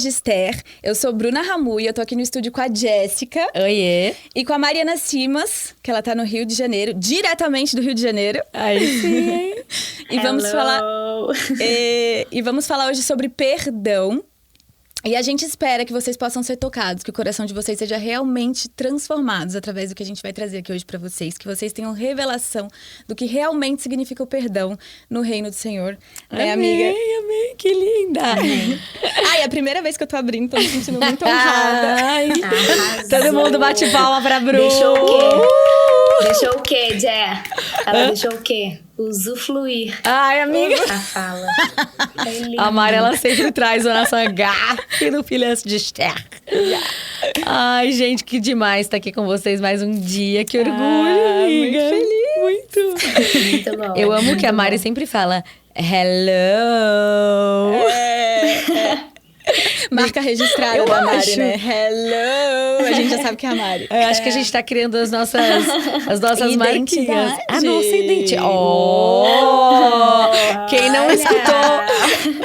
Filhas de Esther. Eu sou Bruna Ramu e eu tô aqui no estúdio com a Jéssica. Oiê! E com a Mariana Simas, que ela tá no Rio de Janeiro, diretamente do Rio de Janeiro. Aí sim! E vamos falar. E vamos falar hoje sobre perdão. E a gente espera que vocês possam ser tocados, que o coração de vocês seja realmente transformado através do que a gente vai trazer aqui hoje pra vocês. Que vocês tenham revelação do que realmente significa o perdão no reino do Senhor. Né, amiga? Amei, que linda! Amém. Ai, é a primeira vez que eu tô abrindo, tô me sentindo muito honrada. Ai, todo mundo bate palma pra Bruna. Deixou o quê? Deixou o quê, Jé? Ela deixou o quê? Usufruir. Ai, amiga! A fala. A Mari, ela sempre traz a nossa gafe do Filhas de Esther. Ai, gente, que demais estar aqui com vocês mais um dia. Que orgulho, amiga. Muito feliz. Muito bom. Eu amo que a Mari sempre fala hello. Marca registrada Eu da Mari, acho. né? Hello! A gente já sabe que é a Mari. Acho que a gente tá criando as nossas Identidade. marquinhas. A nossa identidade.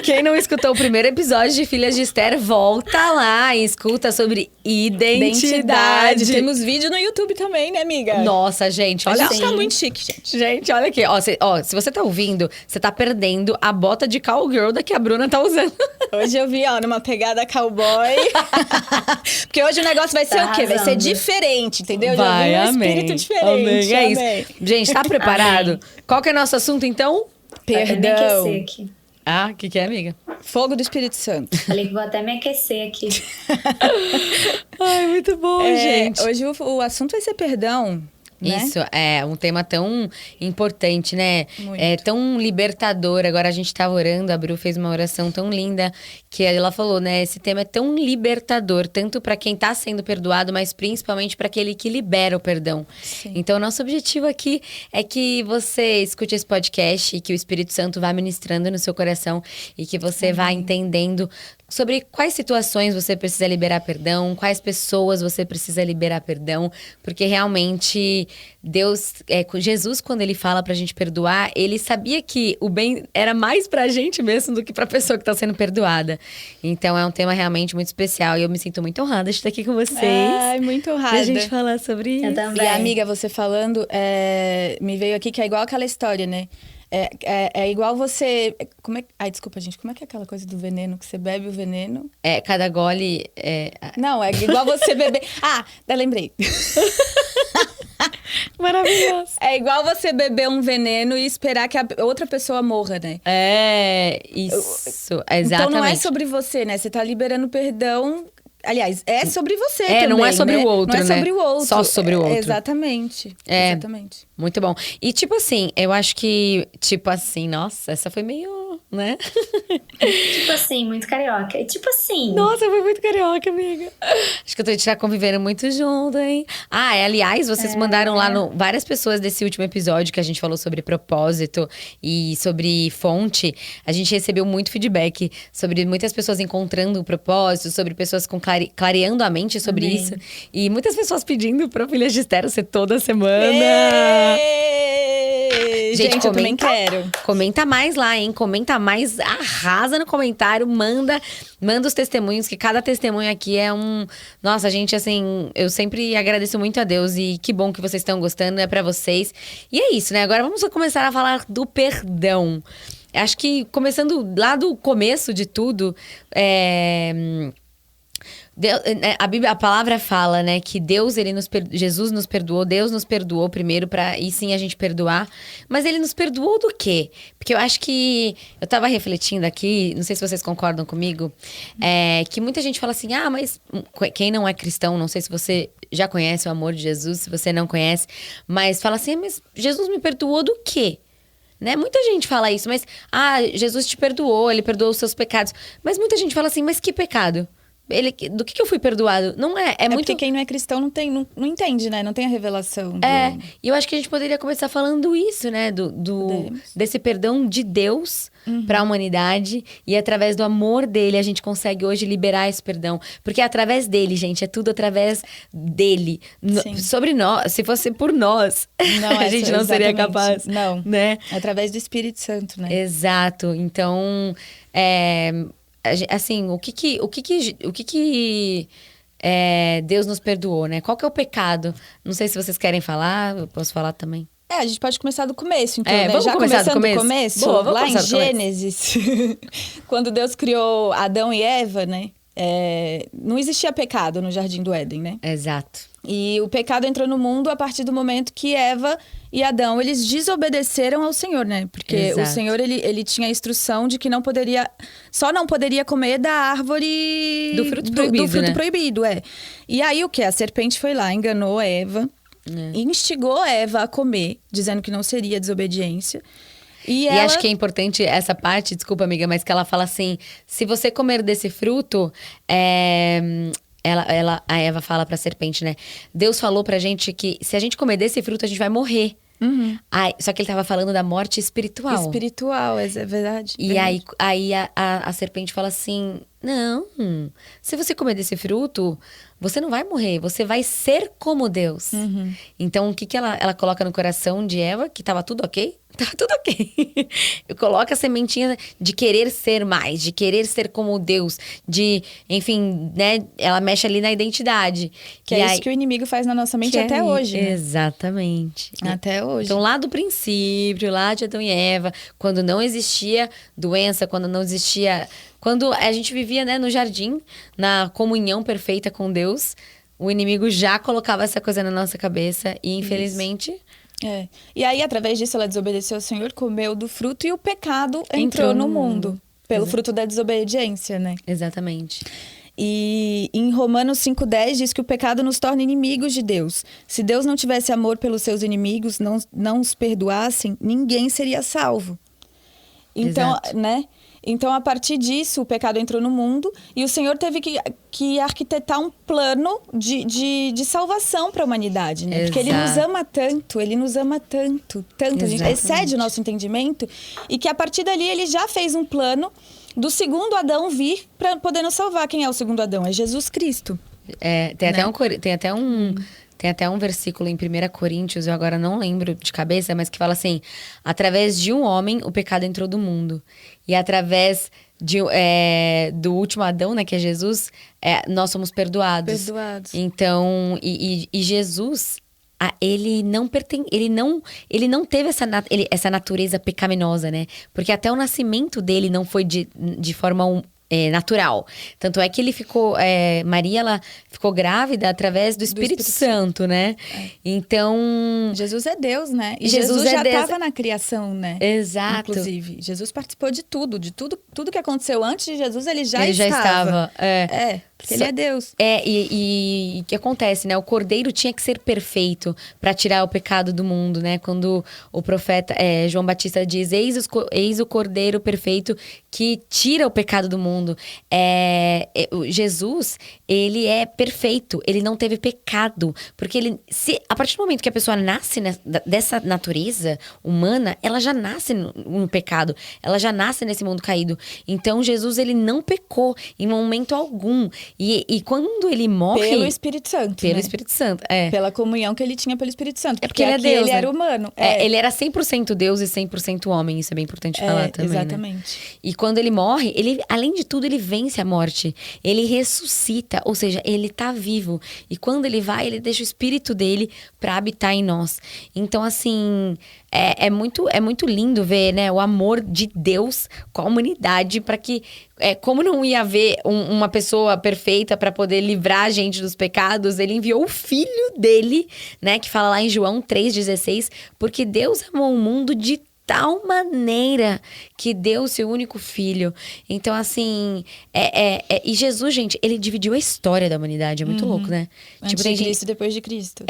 Quem não escutou o primeiro episódio de Filhas de Esther, volta lá e escuta sobre identidade. Temos vídeo no YouTube também, né, amiga? Nossa, gente, A olha. gente tá muito chique, gente. Gente, olha aqui. Ó, se você tá ouvindo, você tá perdendo a bota de cowgirl da que a Bruna tá usando. Hoje eu vi, ó, numa pegada cowboy. Porque hoje o negócio vai ser Tá o quê? Vai ser arrasando. diferente, entendeu? Vai, Já vi um amém. espírito diferente. Amém, é amém. isso. Gente, tá preparado? Amém. Qual que é o nosso assunto, então? Vou até me Perdão. aquecer aqui. Ah, o que é, amiga? Fogo do Espírito Santo. Falei que vou até me aquecer aqui. Ai, muito bom, gente. Hoje o assunto vai ser perdão, né? Isso, é um tema tão importante, né? Muito. É tão libertador. Agora a gente tava orando, a Bru fez uma oração tão linda, que ela falou, né? Esse tema é tão libertador, tanto pra quem tá sendo perdoado, mas principalmente pra aquele que libera o perdão. Sim. Então, nosso objetivo aqui é que você escute esse podcast e que o Espírito Santo vá ministrando no seu coração e que você vá entendendo sobre quais situações você precisa liberar perdão, quais pessoas você precisa liberar perdão, porque realmente Jesus, quando ele fala pra gente perdoar, ele sabia que o bem era mais pra gente mesmo do que pra pessoa que tá sendo perdoada. Então é um tema realmente muito especial e eu me sinto muito honrada de estar aqui com vocês. Ai, muito honrada. Pra gente falar sobre isso. Eu também. E amiga, você falando, me veio aqui que é igual aquela história, né? É igual você... Ai, desculpa, gente. Como é que é aquela coisa do veneno? Que você bebe o veneno? Cada gole... Não, é igual você beber... Ah, lembrei. Maravilhoso. É igual você beber um veneno e esperar que a outra pessoa morra, né? Isso, exatamente. Então não é sobre você, né? Você tá liberando perdão... Aliás, é sobre você também, não é sobre né? o outro, Não é né? sobre o outro. Só sobre o outro. Exatamente. É. Exatamente. Muito bom. E tipo assim, eu acho que... Tipo assim, nossa, essa foi meio... né? Tipo assim, muito carioca. E tipo assim. Nossa, foi muito carioca, amiga. Acho que eu tô já convivendo muito junto, hein? Aliás, vocês mandaram lá várias pessoas desse último episódio que a gente falou sobre propósito e sobre fonte. A gente recebeu muito feedback sobre muitas pessoas encontrando o propósito, sobre pessoas clareando a mente sobre Amém. isso. E muitas pessoas pedindo pro Filhas de Esther ser toda semana. Gente, eu também quero. Comenta mais lá, hein? Comenta mais, arrasa no comentário, manda os testemunhos, que cada testemunho aqui é um... Nossa, gente, assim, eu sempre agradeço muito a Deus e que bom que vocês estão gostando, é pra vocês. E é isso, né? Agora vamos começar a falar do perdão. Acho que começando lá do começo de tudo, a palavra fala, né, que Jesus nos perdoou, Deus nos perdoou primeiro pra aí sim a gente perdoar. Mas ele nos perdoou do quê? Porque eu acho que, eu tava refletindo aqui, não sei se vocês concordam comigo, que muita gente fala assim, mas quem não é cristão, não sei se você já conhece o amor de Jesus, se você não conhece, mas fala assim, mas Jesus me perdoou do quê? Né? Muita gente fala isso, mas Jesus te perdoou, ele perdoou os seus pecados. Mas muita gente fala assim, mas que pecado? Do que eu fui perdoado? Não é. É muito. Porque quem não é cristão não entende, né? Não tem a revelação. E eu acho que a gente poderia começar falando isso, né? Desse perdão de Deus para a humanidade. E através do amor dele, a gente consegue hoje liberar esse perdão. Porque é através dele, gente. É tudo através dele. Sobre nós. Se fosse por nós, a gente não seria capaz. Não. Né? É através do Espírito Santo, né? Exato. Então, assim, Deus nos perdoou, né? Qual que é o pecado? Não sei se vocês querem falar, eu posso falar também. A gente pode começar do começo, então, né? Vamos Já começar começando do do começo? começo, Boa, vamos lá em começar do começo. Gênesis, quando Deus criou Adão e Eva, né? Não existia pecado no Jardim do Éden, né? Exato. E o pecado entrou no mundo a partir do momento que Eva e Adão, eles desobedeceram ao Senhor, né? Porque Exato. o Senhor, ele tinha a instrução de que só não poderia comer da árvore... Do fruto proibido, do fruto né? proibido, E aí, o que? A serpente foi lá, enganou Eva, e instigou Eva a comer, dizendo que não seria desobediência. E ela... acho que é importante essa parte, desculpa, amiga, mas que ela fala assim: se você comer desse fruto, a Eva fala pra serpente, né? Deus falou pra gente que se a gente comer desse fruto, a gente vai morrer. Só que ele tava falando da morte espiritual. Espiritual, é verdade. E aí a serpente fala assim: não, se você comer desse fruto, você não vai morrer, você vai ser como Deus. Então, o que ela coloca no coração de Eva? Que tava tudo ok? Tava tudo ok. Coloca a sementinha de querer ser mais, de querer ser como Deus, enfim, né? Ela mexe ali na identidade. Que é isso que o inimigo faz na nossa mente até hoje, né? Exatamente. Até hoje. Então, lá do princípio, lá de Adão e Eva, quando não existia doença, quando não existia... Quando a gente vivia, né, no jardim, na comunhão perfeita com Deus, o inimigo já colocava essa coisa na nossa cabeça e, infelizmente... E aí, através disso, ela desobedeceu ao Senhor, comeu do fruto e o pecado entrou no mundo. Pelo fruto da desobediência, né? Exatamente. E em Romanos 5,10 diz que o pecado nos torna inimigos de Deus. Se Deus não tivesse amor pelos seus inimigos, não os perdoassem, ninguém seria salvo. Então, Exato. né? Então, a partir disso, o pecado entrou no mundo e o Senhor teve que arquitetar um plano de salvação para a humanidade, né? Exato. Porque Ele nos ama tanto, a gente excede o nosso entendimento, e que a partir dali Ele já fez um plano do segundo Adão vir para poder nos salvar. Quem é o segundo Adão? É Jesus Cristo. Tem até um versículo em 1 Coríntios, eu agora não lembro de cabeça, mas que fala assim: através de um homem o pecado entrou do mundo. E através do último Adão, né, que é Jesus, nós somos perdoados. Então, e Jesus, ele não teve essa natureza pecaminosa, né? Porque até o nascimento dele não foi de forma natural. Tanto é que ele ficou... Maria, ela ficou grávida através do Espírito Santo, né? Então... Jesus é Deus, né? E Jesus já Deus. estava na criação, né? Exato. Inclusive, Jesus participou de tudo que aconteceu antes de Jesus, ele já estava. Porque ele é Deus. E o que acontece, né? O cordeiro tinha que ser perfeito para tirar o pecado do mundo, né? Quando o profeta João Batista diz: eis o cordeiro perfeito que tira o pecado do mundo. Jesus, ele é perfeito, ele não teve pecado. Porque a partir do momento que a pessoa nasce dessa natureza humana, ela já nasce no pecado, ela já nasce nesse mundo caído. Então, Jesus, ele não pecou em momento algum. E quando ele morre... Pelo Espírito Santo, Pelo né? Espírito Santo, Pela comunhão que ele tinha pelo Espírito Santo. Porque ele é Deus, ele né? era humano. Ele era 100% Deus e 100% homem. Isso é bem importante falar também, exatamente. Né? E quando ele morre, além de tudo, ele vence a morte. Ele ressuscita, ou seja, ele tá vivo. E quando ele vai, ele deixa o Espírito dele pra habitar em nós. Então, assim... É muito lindo ver, né, o amor de Deus com a humanidade, para que, como não ia haver uma pessoa perfeita para poder livrar a gente dos pecados, ele enviou o filho dele, né, que fala lá em João 3,16, porque Deus amou o mundo de tal maneira que deu o seu único filho. Então, assim, e Jesus, gente, ele dividiu a história da humanidade, é muito louco, né? Antes de Cristo e depois de Cristo.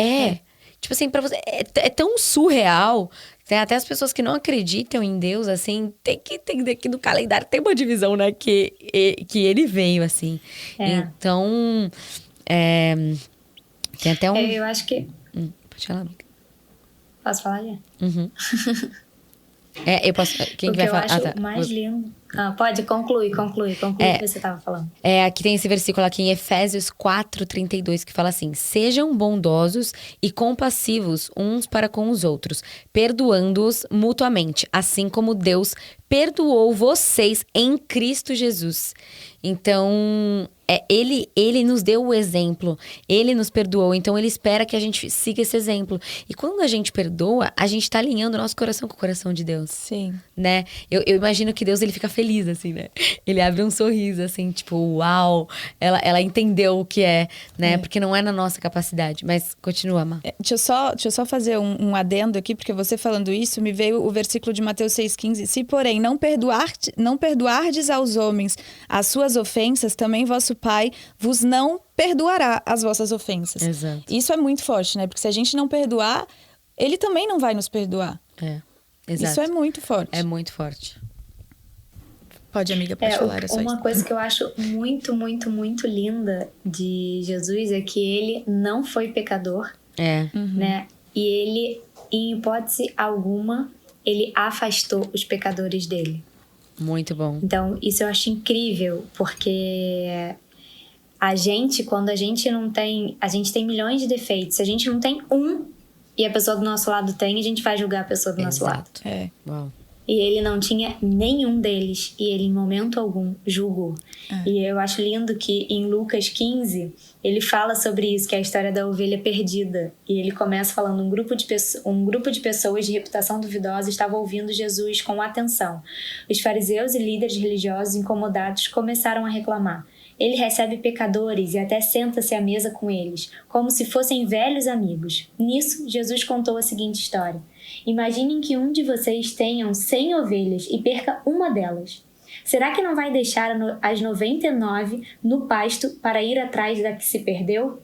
Tipo assim, pra você, é tão surreal. Tem até as pessoas que não acreditam em Deus, assim, tem que entender que no calendário tem uma divisão, né? Que ele veio, assim. Então, tem até um... Eu acho que... Pode falar, amiga. Posso falar já? Uhum. Eu posso... Quem O que que vai eu falar? acho mais lindo... pode, conclui o que você estava falando. Aqui tem esse versículo aqui em Efésios 4:32 que fala assim: sejam bondosos e compassivos uns para com os outros, perdoando-os mutuamente, assim como Deus perdoou vocês em Cristo Jesus. Então, ele nos deu o exemplo, ele nos perdoou, então ele espera que a gente siga esse exemplo. E quando a gente perdoa, a gente tá alinhando o nosso coração com o coração de Deus. Sim. Né? Eu imagino que Deus, ele fica feliz, assim, né? Ele abre um sorriso, assim, tipo, uau, ela entendeu o que é, né? Porque não é na nossa capacidade. Mas continua, Má. Deixa eu só fazer um adendo aqui, porque você falando isso, me veio o versículo de Mateus 6,15. Se, porém, não perdoardes aos homens as suas ofensas, também vosso Pai vos não perdoará as vossas ofensas. Exato. Isso é muito forte, né? Porque se a gente não perdoar, ele também não vai nos perdoar. Exato. Isso é muito forte. É muito forte. Pode, amiga, pode falar. É só uma isso. coisa que eu acho muito, muito, muito linda de Jesus é que ele não foi pecador, né? E ele, em hipótese alguma, ele afastou os pecadores dele. Muito bom. Então, isso eu acho incrível, porque a gente, quando a gente não tem... A gente tem milhões de defeitos. Se a gente não tem um e a pessoa do nosso lado tem, a gente vai julgar a pessoa do nosso lado. Uau. E ele não tinha nenhum deles. E ele, em momento algum, julgou. E eu acho lindo que em Lucas 15, ele fala sobre isso, que é a história da ovelha perdida. E ele começa falando, um grupo de pessoas de reputação duvidosa estava ouvindo Jesus com atenção. Os fariseus e líderes religiosos incomodados começaram a reclamar. Ele recebe pecadores e até senta-se à mesa com eles, como se fossem velhos amigos. Nisso, Jesus contou a seguinte história. Imaginem que um de vocês tenha 100 ovelhas e perca uma delas. Será que não vai deixar as 99 no pasto para ir atrás da que se perdeu?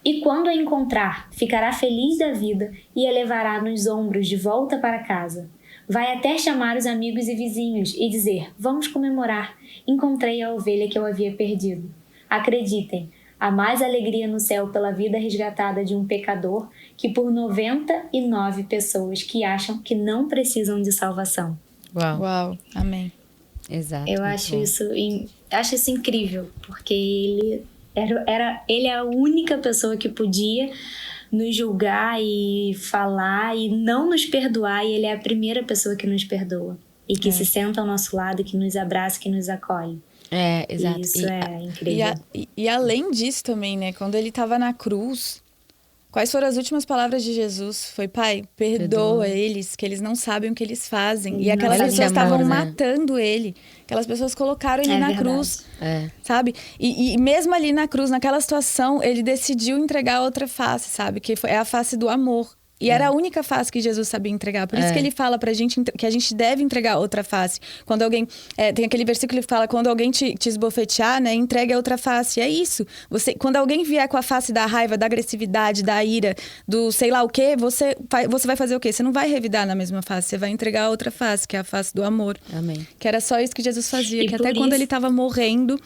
E quando a encontrar, ficará feliz da vida e a levará nos ombros de volta para casa. Vai até chamar os amigos e vizinhos e dizer, vamos comemorar, encontrei a ovelha que eu havia perdido. Acreditem, há mais alegria no céu pela vida resgatada de um pecador que por 99 pessoas que acham que não precisam de salvação. Uau, amém. Exato. Eu acho isso incrível, porque ele é a única pessoa que podia nos julgar e falar e não nos perdoar, e ele é a primeira pessoa que nos perdoa e que se senta ao nosso lado, que nos abraça, que nos acolhe. Exato. Isso é incrível. E além disso também, né? Quando ele estava na cruz, quais foram as últimas palavras de Jesus? Foi, Pai, perdoa eles, que eles não sabem o que eles fazem. E aquelas pessoas estavam matando ele. Aquelas pessoas colocaram ele na cruz, sabe? E mesmo ali na cruz, naquela situação, ele decidiu entregar a outra face, sabe? Que é a face do amor. E era a única face que Jesus sabia entregar. Por isso que ele fala pra gente que a gente deve entregar outra face. Quando alguém... tem aquele versículo que fala, quando alguém te esbofetear, né? Entregue a outra face. É isso. Quando alguém vier com a face da raiva, da agressividade, da ira, do sei lá o quê, você vai fazer o quê? Você não vai revidar na mesma face. Você vai entregar a outra face, que é a face do amor. Amém. Que era só isso que Jesus fazia. E que até quando ele estava morrendo,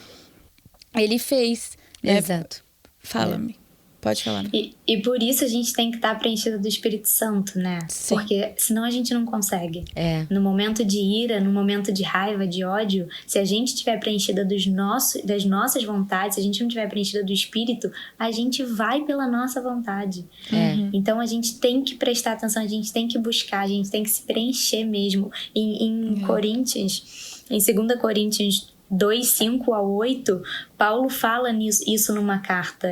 ele fez. Né? Exato. Fala-me. Pode falar. E por isso a gente tem que estar preenchida do Espírito Santo, né? Sim. Porque senão a gente não consegue. No momento de ira, no momento de raiva, de ódio, se a gente estiver preenchida das nossas vontades, se a gente não estiver preenchida do Espírito, a gente vai pela nossa vontade. Então a gente tem que prestar atenção, a gente tem que buscar, a gente tem que se preencher mesmo. Em Coríntios, em 2 Coríntios 2, 5 a 8, Paulo fala isso numa carta.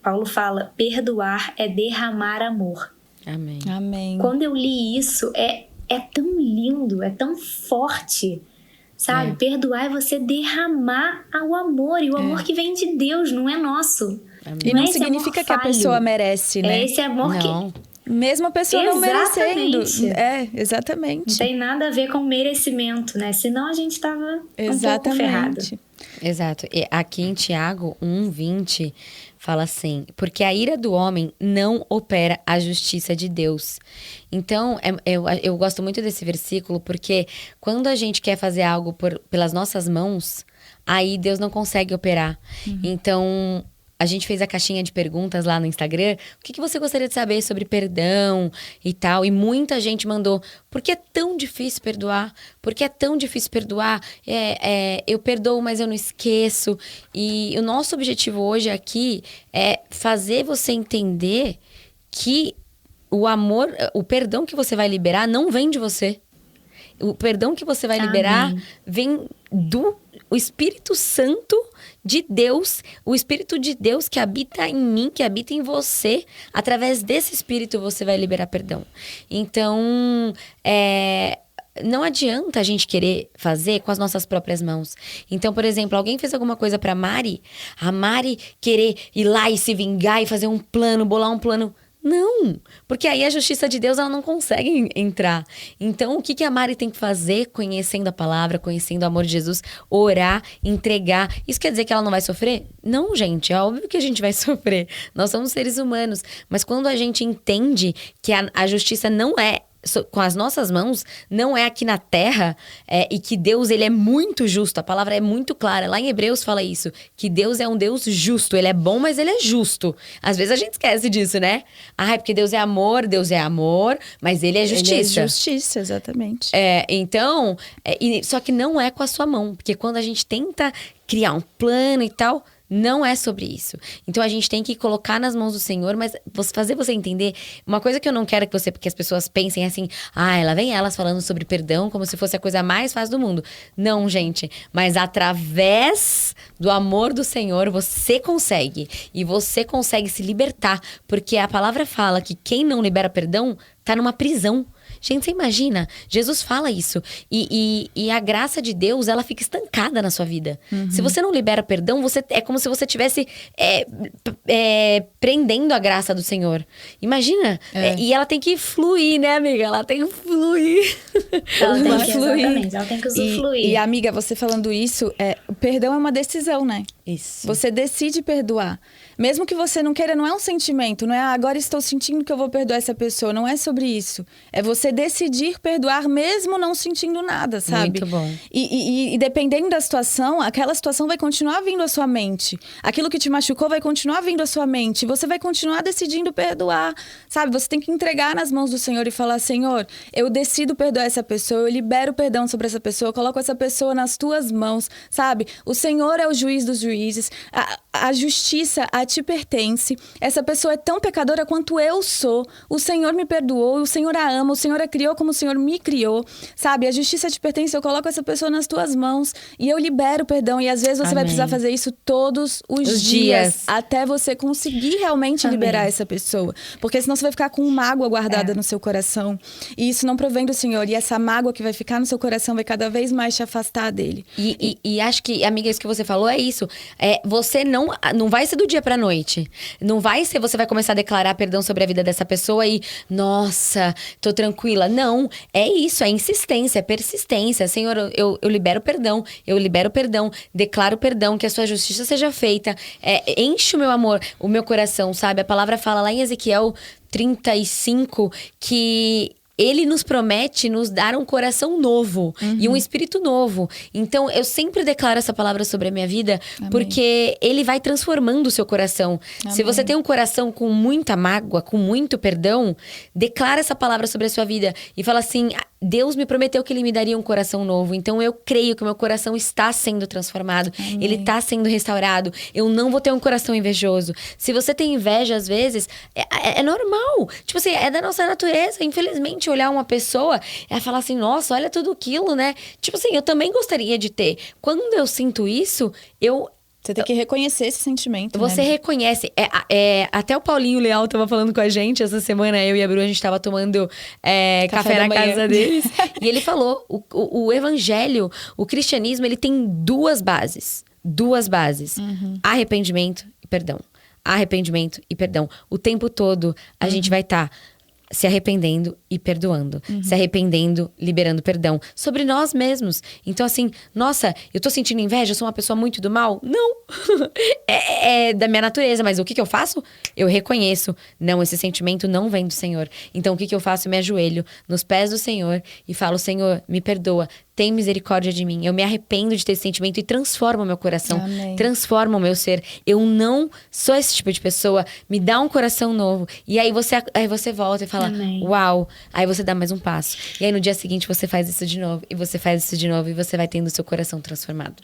Paulo fala, perdoar é derramar amor. Amém. Amém. Quando eu li isso, é tão lindo, é tão forte, sabe? Perdoar é você derramar o amor, e o amor que vem de Deus, não é nosso. Amém. E não significa que a pessoa merece, né? É esse amor Não. Mesmo a pessoa não merecendo. Exatamente. Não tem nada a ver com merecimento, né? Senão a gente tava um pouco ferrado. Exatamente. Exato. E aqui em Tiago 1:20 fala assim, porque a ira do homem não opera a justiça de Deus. Então, eu gosto muito desse versículo, porque quando a gente quer fazer algo pelas nossas mãos, aí Deus não consegue operar. Então, a gente fez a caixinha de perguntas lá no Instagram. O que você gostaria de saber sobre perdão e tal? E muita gente mandou, por que é tão difícil perdoar? Por que é tão difícil perdoar? Eu perdoo, mas eu não esqueço. E o nosso objetivo hoje aqui é fazer você entender que o amor, o perdão que você vai liberar não vem de você. O perdão que você vai liberar vem do Espírito Santo de Deus, o Espírito de Deus que habita em mim, que habita em você. Através desse Espírito você vai liberar perdão. Então, não adianta a gente querer fazer com as nossas próprias mãos. Então, por exemplo, alguém fez alguma coisa pra Mari, a Mari querer ir lá e se vingar e fazer um plano, bolar um plano. Não, porque aí a justiça de Deus ela não consegue entrar. Então, o que a Mari tem que fazer, conhecendo a palavra, conhecendo o amor de Jesus, orar, entregar? Isso quer dizer que ela não vai sofrer? Não, gente, é óbvio que a gente vai sofrer. Nós somos seres humanos. Mas quando a gente entende que a justiça não é com as nossas mãos, não é aqui na terra, e que Deus ele é muito justo, a palavra é muito clara, lá em Hebreus fala isso, que Deus é um Deus justo, ele é bom, mas ele é justo. Às vezes a gente esquece disso, né? É porque Deus é amor, mas ele é justiça. Ele é justiça, exatamente. Então, só que não é com a sua mão, porque quando a gente tenta criar um plano e tal, não é sobre isso. Então a gente tem que colocar nas mãos do Senhor, mas fazer você entender. Uma coisa que eu não quero que as pessoas pensem assim, lá vem elas falando sobre perdão como se fosse a coisa mais fácil do mundo. Não, gente. Mas através do amor do Senhor, você consegue. E você consegue se libertar. Porque a palavra fala que quem não libera perdão tá numa prisão. Gente, você imagina? Jesus fala isso. E a graça de Deus, ela fica estancada na sua vida. Uhum. Se você não libera perdão, é como se você estivesse prendendo a graça do Senhor. Imagina. E ela tem que fluir, né, amiga? Ela tem que fluir. Exatamente. Ela tem que usufruir. E, amiga, você falando isso, o perdão é uma decisão, né? Isso. Você decide perdoar. Mesmo que você não queira, não é um sentimento, não é agora estou sentindo que eu vou perdoar essa pessoa, não é sobre isso. É você decidir perdoar mesmo não sentindo nada, sabe? Muito bom. E dependendo da situação, aquela situação vai continuar vindo à sua mente. Aquilo que te machucou vai continuar vindo à sua mente. Você vai continuar decidindo perdoar, sabe? Você tem que entregar nas mãos do Senhor e falar, Senhor, eu decido perdoar essa pessoa, eu libero perdão sobre essa pessoa, eu coloco essa pessoa nas tuas mãos, sabe? O Senhor é o juiz dos juízes, a justiça a ti pertence. Essa pessoa é tão pecadora quanto eu sou. O Senhor me perdoou, o Senhor a ama, o Senhor a criou como o Senhor me criou, sabe? A justiça te pertence, eu coloco essa pessoa nas tuas mãos e eu libero perdão. E às vezes você vai precisar fazer isso todos os dias até você conseguir realmente liberar essa pessoa. Porque senão você vai ficar com mágoa guardada no seu coração. E isso não provém do Senhor. E essa mágoa que vai ficar no seu coração vai cada vez mais te afastar dele. E acho que, amiga, isso que você falou é isso. Você não vai ser do dia pra noite. Não vai ser, você vai começar a declarar perdão sobre a vida dessa pessoa e, nossa, tô tranquila. Não, é isso, é insistência, é persistência. Senhor, eu libero perdão, declaro perdão, que a sua justiça seja feita. Enche o meu amor, o meu coração, sabe? A palavra fala lá em Ezequiel 35 que ele nos promete nos dar um coração novo e um espírito novo. Então, eu sempre declaro essa palavra sobre a minha vida, porque ele vai transformando o seu coração. Amém. Se você tem um coração com muita mágoa, com muito perdão, declara essa palavra sobre a sua vida e fala assim, Deus me prometeu que Ele me daria um coração novo. Então, eu creio que o meu coração está sendo transformado. Amém. Ele está sendo restaurado. Eu não vou ter um coração invejoso. Se você tem inveja, às vezes, é normal. Tipo assim, é da nossa natureza. Infelizmente, olhar uma pessoa e falar assim, nossa, olha tudo aquilo, né? Tipo assim, eu também gostaria de ter. Quando eu sinto isso, Você tem que reconhecer esse sentimento. Você reconhece. Até o Paulinho Leal tava falando com a gente essa semana, eu e a Bru, a gente tava tomando café na casa deles. E ele falou, o evangelho, o cristianismo, ele tem duas bases. Arrependimento e perdão. Arrependimento e perdão. O tempo todo a gente vai estar se arrependendo e perdoando. Se arrependendo, liberando perdão. Sobre nós mesmos. Então, assim, nossa, eu tô sentindo inveja, eu sou uma pessoa muito do mal? Não! é da minha natureza, mas o que eu faço? Eu reconheço. Não, esse sentimento não vem do Senhor. Então, o que eu faço? Eu me ajoelho nos pés do Senhor e falo, Senhor, me perdoa. Tem misericórdia de mim. Eu me arrependo de ter esse sentimento e transforma o meu coração. Amém. Transforma o meu ser. Eu não sou esse tipo de pessoa. Me dá um coração novo. E aí você volta e fala, Amém. uau. Aí você dá mais um passo. E aí no dia seguinte você faz isso de novo. E você faz isso de novo. E você vai tendo o seu coração transformado.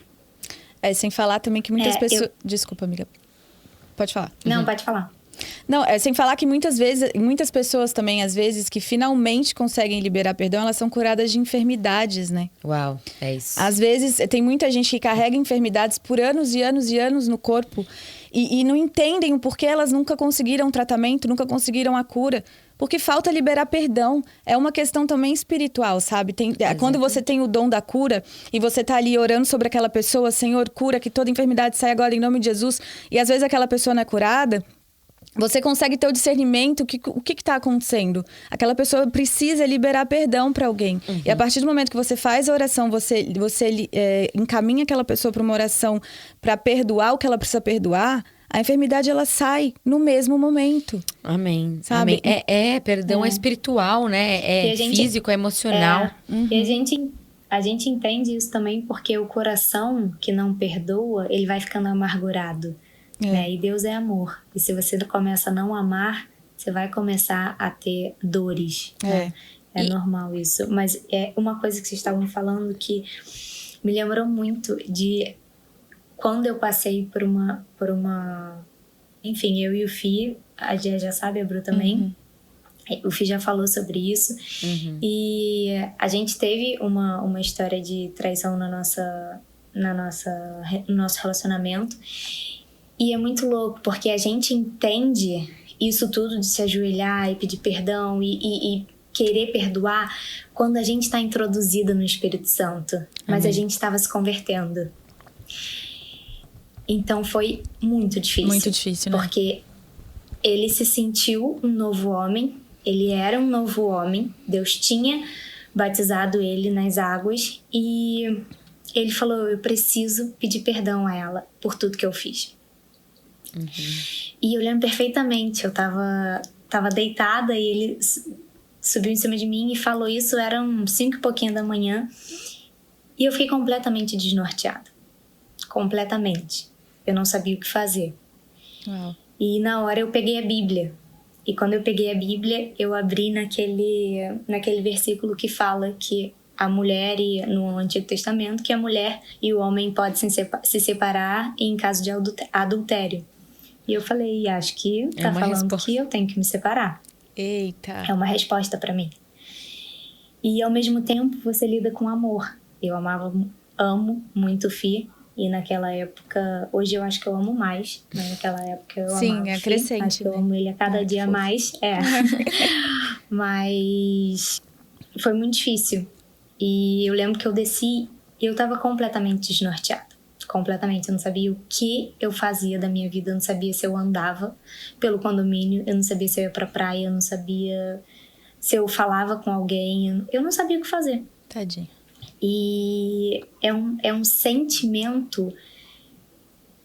Sem falar também que muitas pessoas... Desculpa, amiga. Pode falar. Não, pode falar. Não, sem falar que muitas pessoas também, às vezes, que finalmente conseguem liberar perdão, elas são curadas de enfermidades, né? Uau, é isso. Às vezes, tem muita gente que carrega enfermidades por anos e anos e anos no corpo e não entendem o porquê elas nunca conseguiram tratamento, nunca conseguiram a cura. Porque falta liberar perdão. É uma questão também espiritual, sabe? Quando você tem o dom da cura e você tá ali orando sobre aquela pessoa, Senhor, cura, que toda enfermidade saia agora em nome de Jesus. E às vezes aquela pessoa não é curada... Você consegue ter o discernimento, o que está acontecendo? Aquela pessoa precisa liberar perdão para alguém. E a partir do momento que você faz a oração, você encaminha aquela pessoa para uma oração para perdoar o que ela precisa perdoar, a enfermidade ela sai no mesmo momento. Amém. Sabe? Amém. Perdão é espiritual, né? É físico, é emocional. E a gente entende isso também porque o coração que não perdoa, ele vai ficando amargurado. Né? E Deus é amor. E se você começa a não amar, você vai começar a ter dores. Né? É normal isso. Mas é uma coisa que vocês estavam falando que me lembrou muito de quando eu passei por uma... Enfim, eu e o Fih, a Gia já sabe, a Bru também. O Fih já falou sobre isso. E a gente teve uma história de traição no nosso relacionamento. E é muito louco, porque a gente entende isso tudo de se ajoelhar e pedir perdão e querer perdoar quando a gente está introduzida no Espírito Santo. Mas a gente estava se convertendo. Então foi muito difícil. Muito difícil, né? Porque ele se sentiu um novo homem, ele era um novo homem, Deus tinha batizado ele nas águas e ele falou, eu preciso pedir perdão a ela por tudo que eu fiz. E eu lembro perfeitamente, eu tava deitada e ele subiu em cima de mim e falou isso, eram 5 e pouquinho da manhã e eu fiquei completamente desnorteada, completamente, eu não sabia o que fazer. E na hora eu peguei a Bíblia e quando eu peguei a Bíblia eu abri naquele versículo que fala que a mulher, no Antigo Testamento, que a mulher e o homem podem se separar em caso de adultério. E eu falei, acho que tá falando que eu tenho que me separar. Eita! É uma resposta pra mim. E ao mesmo tempo você lida com amor. Eu amo muito o Fih. E naquela época, hoje eu acho que eu amo mais. Mas naquela época eu amava o Fih. Crescente. Acho que eu amo ele a cada dia fofo. mais. Mas foi muito difícil. E eu lembro que eu desci e eu tava completamente desnorteada. Completamente. Eu não sabia o que eu fazia da minha vida. Eu não sabia se eu andava pelo condomínio. Eu não sabia se eu ia pra praia. Eu não sabia se eu falava com alguém. Eu não sabia o que fazer. Tadinha. E é um sentimento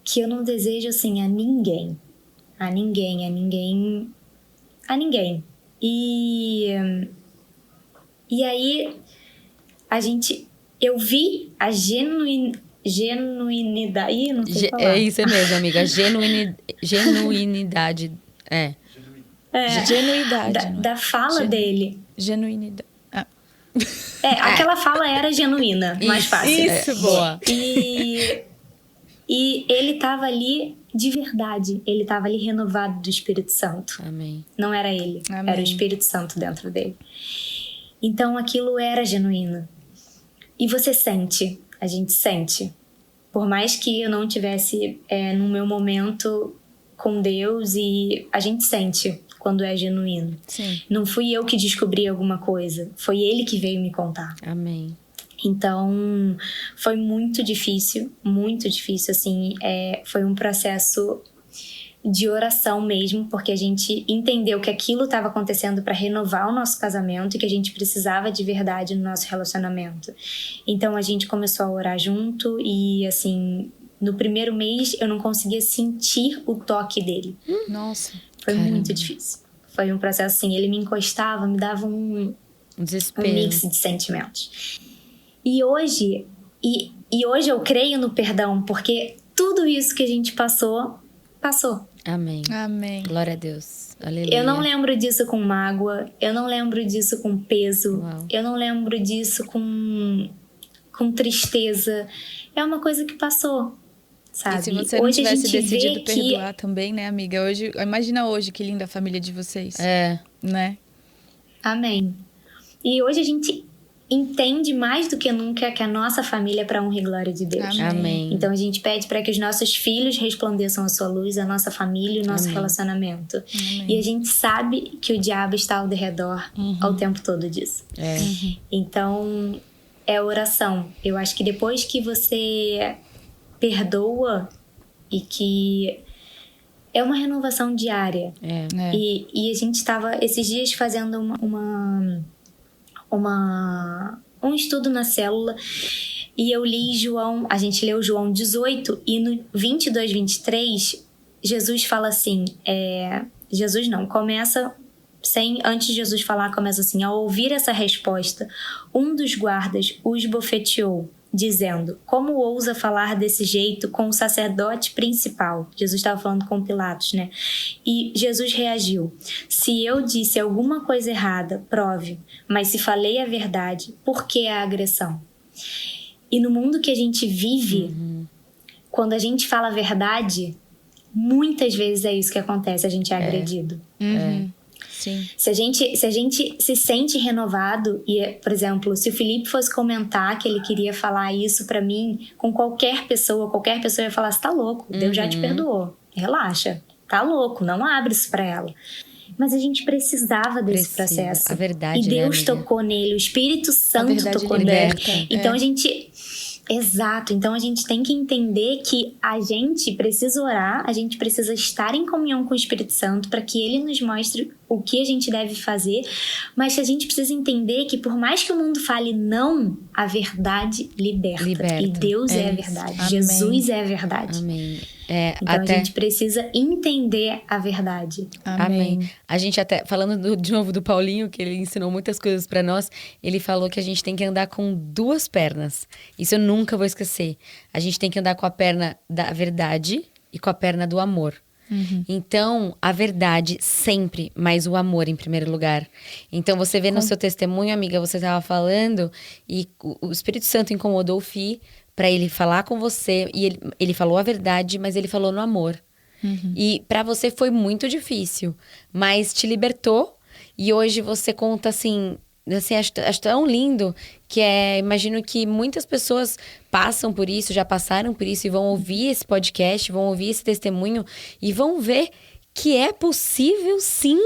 que eu não desejo, assim, a ninguém. A ninguém, a ninguém. A ninguém. E aí, eu vi a genuinidade. Não sei falar. É isso mesmo, amiga. Genuinidade. Genuidade. Da fala dele. Genuinidade. Aquela fala era genuína, mais fácil. Isso, boa. E ele tava ali de verdade. Ele tava ali renovado do Espírito Santo. Amém. Não era ele. Amém. Era o Espírito Santo dentro dele. Então aquilo era genuíno. E você sente. A gente sente. Por mais que eu não tivesse no meu momento com Deus, e a gente sente quando é genuíno. Sim. Não fui eu que descobri alguma coisa. Foi ele que veio me contar. Amém. Então, foi muito difícil, assim, foi um processo de oração mesmo, porque a gente entendeu que aquilo estava acontecendo para renovar o nosso casamento e que a gente precisava de verdade no nosso relacionamento. Então a gente começou a orar junto e assim, no primeiro mês eu não conseguia sentir o toque dele. Nossa. Foi muito difícil. Foi um processo assim, ele me encostava, me dava um desespero, mix de sentimentos. E hoje eu creio no perdão, porque tudo isso que a gente passou. Amém. Amém. Glória a Deus. Aleluia. Eu não lembro disso com mágoa, eu não lembro disso com peso, Uau. eu não lembro disso com tristeza. É uma coisa que passou, sabe? E se você não hoje tivesse a gente decidido vê perdoar também, né, amiga? Hoje, imagina hoje que linda a família de vocês. Né? Amém. E hoje a gente entende mais do que nunca que a nossa família é para honra e glória de Deus. Amém. Então a gente pede para que os nossos filhos resplandeçam a sua luz, a nossa família e o nosso relacionamento. Amém. E a gente sabe que o diabo está ao redor ao tempo todo disso. Então é oração. Eu acho que depois que você perdoa e que é uma renovação diária. E a gente estava esses dias fazendo um estudo na célula e eu li a gente leu João 18 e no 22, 23 Jesus fala assim, antes de Jesus falar, começa assim: ao ouvir essa resposta, um dos guardas os bofeteou, dizendo: como ousa falar desse jeito com o sacerdote principal? Jesus estava falando com Pilatos, né? E Jesus reagiu: se eu disse alguma coisa errada, prove, mas se falei a verdade, por que a agressão? E no mundo que a gente vive, quando a gente fala a verdade, muitas vezes é isso que acontece, a gente é agredido. Sim. Se a gente se sente renovado e, por exemplo, se o Felipe fosse comentar que ele queria falar isso pra mim com qualquer pessoa ia falar: você tá louco, Deus já te perdoou, relaxa, tá louco, não abre isso pra ela. Mas a gente precisava desse processo. A verdade, e Deus, né, tocou nele, o Espírito Santo tocou nele. Então a gente... Exato, então a gente tem que entender que a gente precisa orar, a gente precisa estar em comunhão com o Espírito Santo para que ele nos mostre o que a gente deve fazer, mas a gente precisa entender que por mais que o mundo fale não, a verdade liberta. E Deus é a verdade, Amém. Jesus é a verdade. Amém. Então a gente precisa entender a verdade. Amém. A gente até, falando de novo do Paulinho, que ele ensinou muitas coisas pra nós, ele falou que a gente tem que andar com duas pernas. Isso eu nunca vou esquecer. A gente tem que andar com a perna da verdade e com a perna do amor. Então, a verdade sempre, mas o amor em primeiro lugar. Então, você vê no seu testemunho, amiga, você estava falando e o Espírito Santo incomodou o Fih para ele falar com você. E ele falou a verdade, mas ele falou no amor. E para você foi muito difícil, mas te libertou. E hoje você conta assim, acho tão lindo que imagino que muitas pessoas passam por isso, já passaram por isso e vão ouvir esse podcast, vão ouvir esse testemunho e vão ver que é possível sim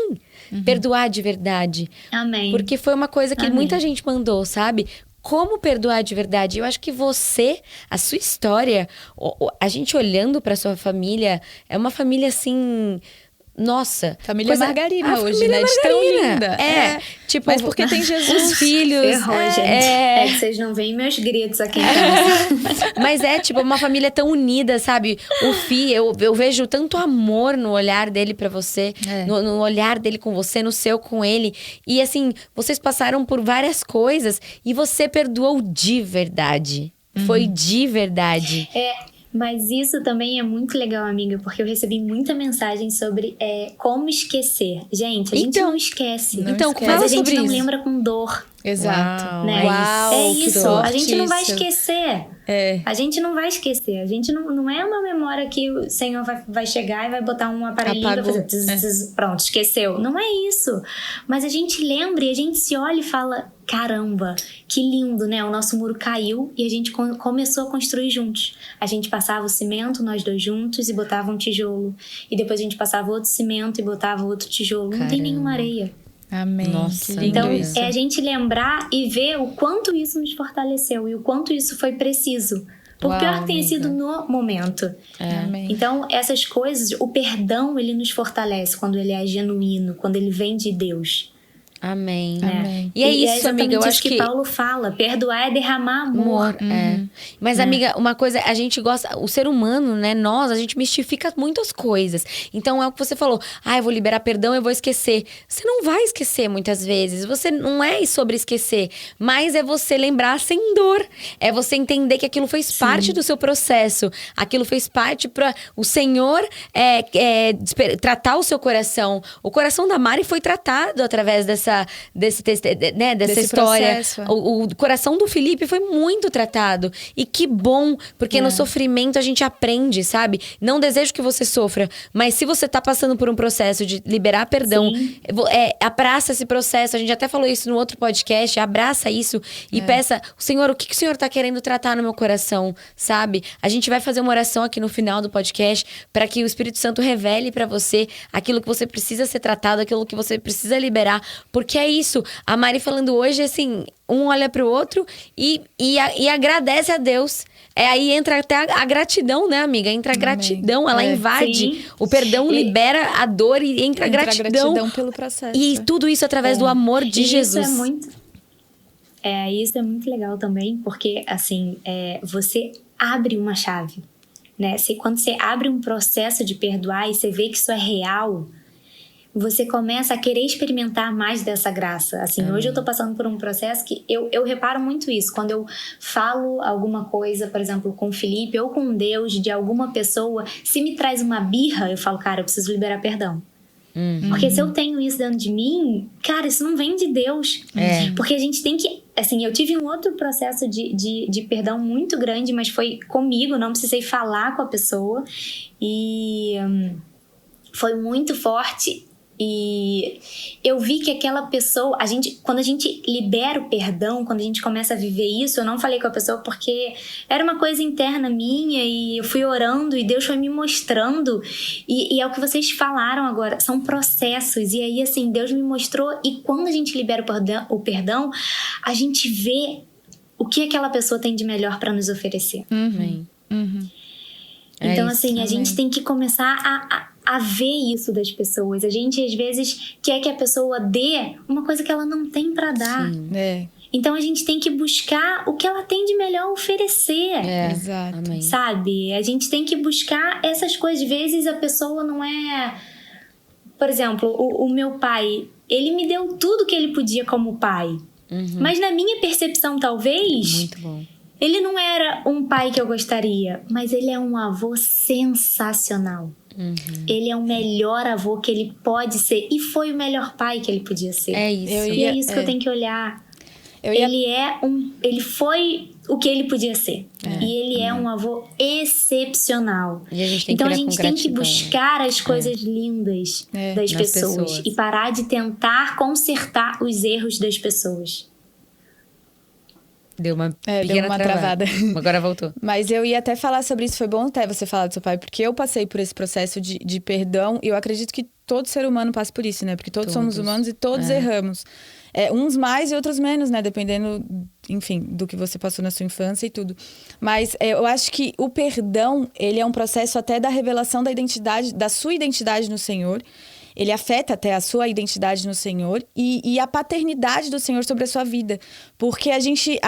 perdoar de verdade. Amém. Porque foi uma coisa que muita gente mandou, sabe? Como perdoar de verdade? Eu acho que a sua história, a gente olhando para sua família, é uma família assim... Nossa, família Margarina hoje, né? De tão linda. Tipo, mas porque tem Jesus. Os filhos. Ferrou, gente. É que vocês não veem meus gritos aqui em casa. Mas tipo uma família tão unida, sabe? O Fih, eu vejo tanto amor no olhar dele pra você, no olhar dele com você, no seu com ele. E assim, vocês passaram por várias coisas e você perdoou de verdade. Foi de verdade. Mas isso também é muito legal, amiga, porque eu recebi muita mensagem sobre como esquecer. Gente, a gente não esquece. Mas a gente não lembra com dor. Exato. Né? Uau, é isso. A gente não vai isso. esquecer. A gente não vai esquecer. A gente não é uma memória que o Senhor vai chegar e vai botar um aparelhinho e vai fazer pronto, esqueceu. Não é isso. Mas a gente lembra e a gente se olha e fala: caramba, que lindo, né? O nosso muro caiu e a gente começou a construir juntos. A gente passava o cimento, nós dois juntos, e botava um tijolo. E depois a gente passava outro cimento e botava outro tijolo. Não tem nenhuma areia. Amém. Nossa, que lindo então, isso. é a gente lembrar e ver o quanto isso nos fortaleceu e o quanto isso foi preciso Por Uau, pior que tenha amiga. sido no momento. Amém. Então, essas coisas, o perdão, ele nos fortalece quando ele é genuíno, quando ele vem de Deus. Amém. Amém. E é isso, exatamente amiga. Eu isso acho que Paulo fala. Perdoar é derramar amor. Mas, amiga, uma coisa, a gente gosta, o ser humano, né, a gente mistifica muitas coisas. Então, é o que você falou, eu vou liberar perdão, eu vou esquecer. Você não vai esquecer muitas vezes, você não é sobre esquecer, mas é você lembrar sem dor. É você entender que aquilo fez parte do seu processo, aquilo fez parte para o Senhor tratar o seu coração. O coração da Mari foi tratado através dessa história. Processo. O coração do Felipe foi muito tratado. E que bom, porque no sofrimento a gente aprende, sabe? Não desejo que você sofra, mas se você tá passando por um processo de liberar perdão, abraça esse processo. A gente até falou isso no outro podcast, abraça isso e peça, Senhor, o que o Senhor tá querendo tratar no meu coração, sabe? A gente vai fazer uma oração aqui no final do podcast para que o Espírito Santo revele para você aquilo que você precisa ser tratado, aquilo que você precisa liberar. Porque é isso. A Mari falando hoje, assim, um olha pro outro e agradece a Deus. Aí entra até a gratidão, né, amiga? Entra a gratidão, ela invade. O perdão libera a dor e entra a gratidão pelo processo. E tudo isso através do amor de Jesus. Isso é muito legal também, porque, assim, você abre uma chave, né? Quando você abre um processo de perdoar e você vê que isso é real, você começa a querer experimentar mais dessa graça. Assim, hoje eu tô passando por um processo que eu reparo muito isso. Quando eu falo alguma coisa, por exemplo, com o Felipe ou com Deus, de alguma pessoa, se me traz uma birra, eu falo, cara, eu preciso liberar perdão. Porque se eu tenho isso dentro de mim, cara, isso não vem de Deus. Porque a gente tem que... Assim, eu tive um outro processo de perdão muito grande, mas foi comigo, não precisei falar com a pessoa. E foi muito forte. E eu vi que aquela pessoa, quando a gente libera o perdão, quando a gente começa a viver isso, eu não falei com a pessoa porque era uma coisa interna minha e eu fui orando e Deus foi me mostrando. E é o que vocês falaram agora, são processos. E aí, assim, Deus me mostrou. E quando a gente libera o perdão, a gente vê o que aquela pessoa tem de melhor para nos oferecer. Então, assim, a gente tem que começar a ver isso das pessoas. A gente, às vezes, quer que a pessoa dê uma coisa que ela não tem pra dar. Então, a gente tem que buscar o que ela tem de melhor oferecer. Exato. Amém. Sabe? A gente tem que buscar essas coisas. Às vezes, a pessoa não é... Por exemplo, o meu pai, ele me deu tudo que ele podia como pai. Mas na minha percepção, talvez... Muito bom. Ele não era um pai que eu gostaria, mas ele é um avô sensacional. Ele é o melhor avô que ele pode ser. E foi o melhor pai que ele podia ser. É isso. E é isso que eu tenho que olhar. Ele foi o que ele podia ser. E ele é um avô excepcional. E a gente tem então que a gente tem que buscar as coisas lindas das pessoas. E parar de tentar consertar os erros das pessoas. Deu uma pequena travada. Agora voltou. Mas eu ia até falar sobre isso. Foi bom até você falar do seu pai, porque eu passei por esse processo de perdão. E eu acredito que todo ser humano passa por isso, né? Porque todos somos humanos e todos erramos. Uns mais e outros menos, né? Dependendo, enfim, do que você passou na sua infância e tudo. Mas eu acho que o perdão, ele é um processo até da revelação da identidade, da sua identidade no Senhor. Ele afeta até a sua identidade no Senhor e a paternidade do Senhor sobre a sua vida. Porque a gente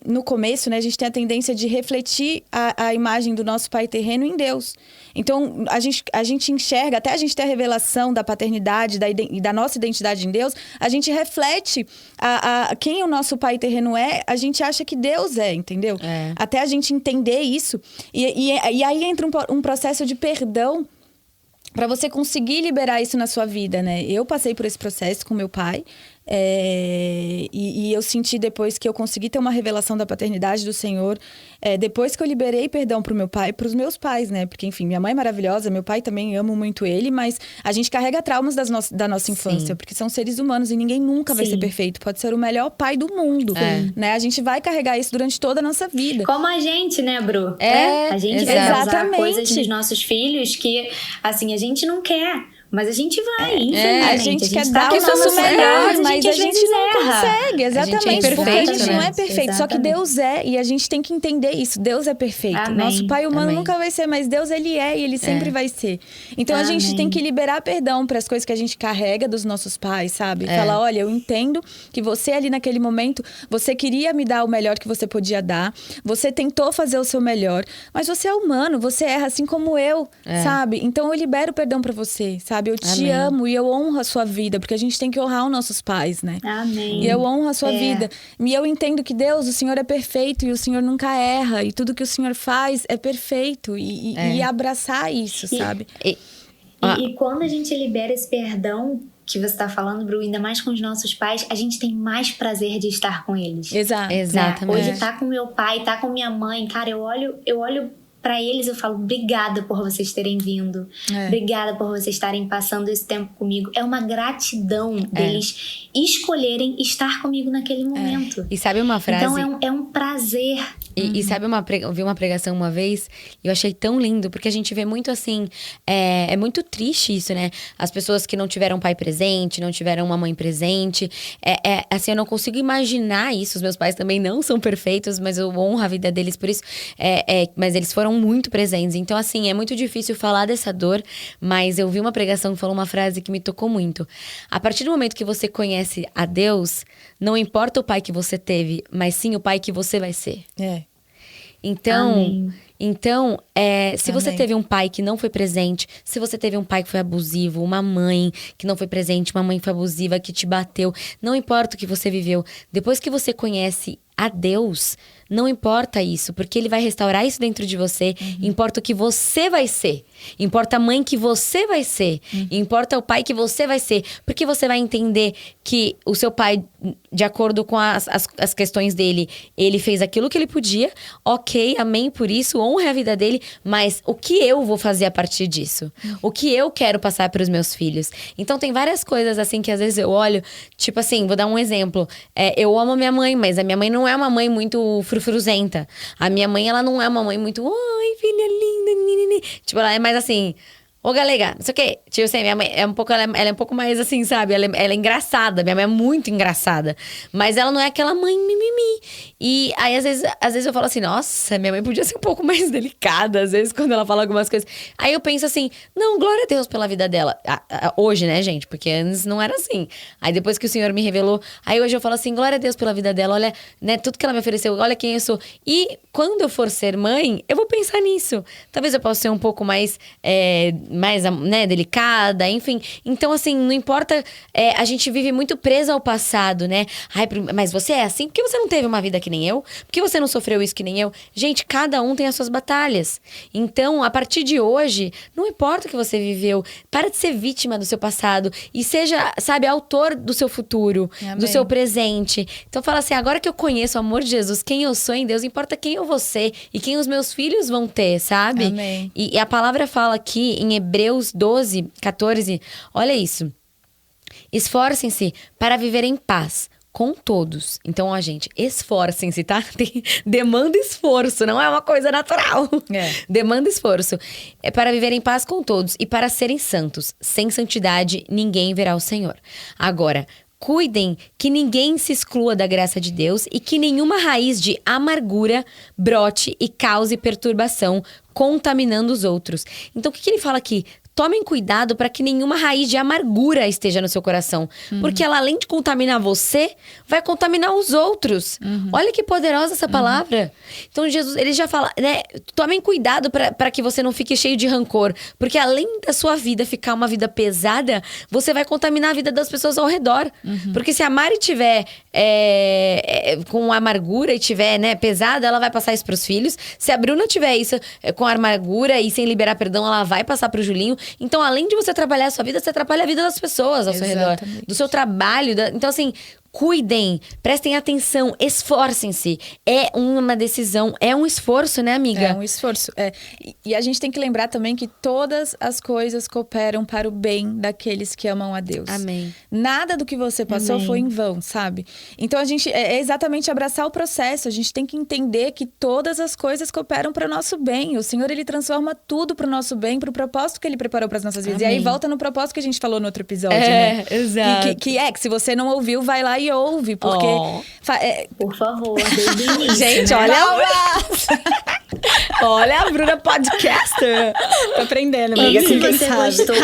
no começo, né, a gente tem a tendência de refletir a imagem do nosso Pai terreno em Deus. Então, a gente enxerga, até a gente ter a revelação da paternidade e da nossa identidade em Deus, a gente reflete quem o nosso Pai terreno é, a gente acha que Deus é, entendeu? Até a gente entender isso. E aí entra um processo de perdão para você conseguir liberar isso na sua vida, né? Eu passei por esse processo com meu pai. E eu senti depois que eu consegui ter uma revelação da paternidade do Senhor, depois que eu liberei perdão pro meu pai, pros meus pais, né? Porque, enfim, minha mãe é maravilhosa, meu pai também, amo muito ele, mas a gente carrega traumas da nossa infância, porque são seres humanos e ninguém nunca vai ser perfeito. Pode ser o melhor pai do mundo, né? A gente vai carregar isso durante toda a nossa vida. Como a gente, né, Bru? A gente vai causar coisas nos nossos filhos que, assim, a gente não quer. Mas a gente vai, infelizmente. A gente quer dar o nosso melhor, mas a gente não consegue, exatamente. A gente é porque a imperfeito, gente não né? é perfeito. Só que Deus é, e a gente tem que entender isso. Deus é perfeito. Amém. Nosso pai humano Amém. nunca vai ser, mas Deus, ele é e ele sempre vai ser. Então a gente Amém. tem que liberar perdão para as coisas que a gente carrega dos nossos pais, sabe? Falar, olha, eu entendo que você ali naquele momento, você queria me dar o melhor que você podia dar, você tentou fazer o seu melhor, mas você é humano, você erra assim como eu, sabe? Então eu libero perdão pra você, sabe? Eu te Amém. amo e eu honro a sua vida, porque a gente tem que honrar os nossos pais, né? Amém. E eu honro a sua vida. E eu entendo que Deus, o Senhor é perfeito e o Senhor nunca erra. E tudo que o Senhor faz é perfeito. E abraçar isso, sabe? E quando a gente libera esse perdão que você está falando, Bru, ainda mais com os nossos pais, a gente tem mais prazer de estar com eles. Exato. Exatamente. Hoje tá com meu pai, tá com minha mãe, cara, eu olho pra eles, eu falo, obrigada por vocês terem vindo. Obrigada por vocês estarem passando esse tempo comigo. É uma gratidão deles escolherem estar comigo naquele momento. E sabe uma frase? Então é um prazer. E sabe, eu vi uma pregação uma vez e eu achei tão lindo, porque a gente vê muito assim, é muito triste isso, né? As pessoas que não tiveram pai presente, não tiveram uma mãe presente. Assim, eu não consigo imaginar isso. Os meus pais também não são perfeitos, mas eu honro a vida deles por isso. Mas eles foram muito presentes. Então, assim, é muito difícil falar dessa dor, mas eu vi uma pregação que falou uma frase que me tocou muito. A partir do momento que você conhece a Deus, não importa o pai que você teve, mas sim o pai que você vai ser. Então, se você teve um pai que não foi presente, se você teve um pai que foi abusivo, uma mãe que não foi presente, uma mãe que foi abusiva, que te bateu, não importa o que você viveu, depois que você conhece a Deus, não importa isso, porque Ele vai restaurar isso dentro de você. Importa o que você vai ser. Importa a mãe que você vai ser. Importa o pai que você vai ser. Porque você vai entender que o seu pai, de acordo com as questões dele, ele fez aquilo que ele podia. Ok, amém por isso, honre a vida dele. Mas o que eu vou fazer a partir disso? O que eu quero passar para os meus filhos? Então tem várias coisas assim que às vezes eu olho. Tipo assim, vou dar um exemplo. Eu amo a minha mãe, mas a minha mãe não é uma mãe muito frufruzenta. A minha mãe, ela não é uma mãe muito... Ai, filha linda, tipo, ela é mais assim... Ô, galega, não sei o quê. Tipo assim, minha mãe ela é um pouco mais assim, sabe? Ela é engraçada. Minha mãe é muito engraçada. Mas ela não é aquela mãe mimimi. E aí, às vezes eu falo assim, nossa, minha mãe podia ser um pouco mais delicada, às vezes, quando ela fala algumas coisas. Aí eu penso assim, não, glória a Deus pela vida dela. Hoje, né, gente? Porque antes não era assim. Aí depois que o Senhor me revelou, aí hoje eu falo assim, glória a Deus pela vida dela. Olha, né, tudo que ela me ofereceu, olha quem eu sou. E quando eu for ser mãe, eu vou pensar nisso. Talvez eu possa ser um pouco mais, né, delicada, enfim. Então, assim, não importa, a gente vive muito presa ao passado, né? Ai, mas você é assim? Por que você não teve uma vida que nem eu? Por que você não sofreu isso que nem eu? Gente, cada um tem as suas batalhas. Então, a partir de hoje, não importa o que você viveu, para de ser vítima do seu passado e seja, sabe, autor do seu futuro, do seu presente. Então, fala assim, agora que eu conheço o amor de Jesus, quem eu sou em Deus, importa quem eu vou ser e quem os meus filhos vão ter, sabe? Amém. E a palavra fala aqui em Hebreus 12, 14, olha isso. Esforcem-se para viver em paz com todos. Então, ó, gente, esforcem-se, tá? Demanda esforço, não é uma coisa natural. Demanda esforço. É para viver em paz com todos e para serem santos. Sem santidade, ninguém verá o Senhor. Agora, cuidem que ninguém se exclua da graça de Deus e que nenhuma raiz de amargura brote e cause perturbação, contaminando os outros. Então, o que ele fala aqui? Tomem cuidado para que nenhuma raiz de amargura esteja no seu coração. Porque ela, além de contaminar você, vai contaminar os outros. Olha que poderosa essa palavra. Então, Jesus, ele já fala, né? Tomem cuidado para que você não fique cheio de rancor. Porque além da sua vida ficar uma vida pesada, você vai contaminar a vida das pessoas ao redor. Porque se a Mari tiver com amargura e tiver, né, pesada, ela vai passar isso para os filhos. Se a Bruna tiver isso com amargura e sem liberar perdão, ela vai passar para o Julinho. Então, além de você trabalhar a sua vida, você atrapalha a vida das pessoas ao seu redor. Do seu trabalho. Então, assim, cuidem, prestem atenção, esforcem-se. É uma decisão, é um esforço, né, amiga? É um esforço. E a gente tem que lembrar também que todas as coisas cooperam para o bem daqueles que amam a Deus. Amém. Nada do que você passou foi em vão, sabe? Então, a gente é exatamente abraçar o processo. A gente tem que entender que todas as coisas cooperam para o nosso bem. O Senhor, Ele transforma tudo para o nosso bem, para o propósito que Ele preparou para as nossas vidas. Amém. E aí, volta no propósito que a gente falou no outro episódio, né? Exato. Que se você não ouviu, vai lá vai e ouve, porque... Por favor, desde o início, Gente, né? olha a Bruna podcaster. Tô aprendendo, E mas se ninguém você sabe. gostou,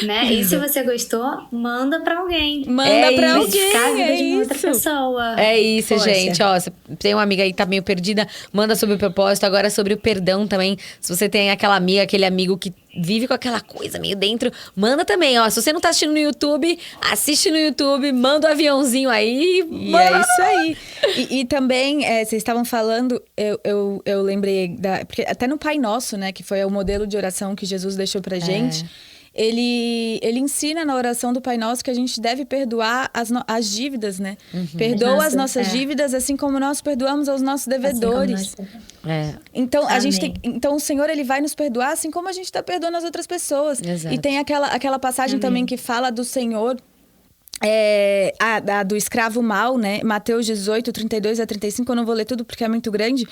né? E se você gostou, manda pra alguém. Manda pra alguém, Ficar a vida é de uma outra isso. pessoa. É isso, Poxa. gente. Ó, você tem uma amiga aí que tá meio perdida, manda sobre o propósito. Agora sobre o perdão também. Se você tem aquela amiga, aquele amigo que vive com aquela coisa meio dentro, manda também, ó. Se você não tá assistindo no YouTube, assiste no YouTube, manda o aviãozinho aí. E é isso aí. E também, vocês estavam falando, eu lembrei, porque até no Pai Nosso, né, que foi o modelo de oração que Jesus deixou pra gente, ele ensina na oração do Pai Nosso que a gente deve perdoar as dívidas, né? Perdoa as nossas dívidas, assim como nós perdoamos aos nossos devedores. Então, a gente então o Senhor, ele vai nos perdoar assim como a gente está perdoando as outras pessoas. Exato. E tem aquela passagem também que fala do Senhor... do escravo mau, né? Mateus 18, 32 a 35, eu não vou ler tudo porque é muito grande,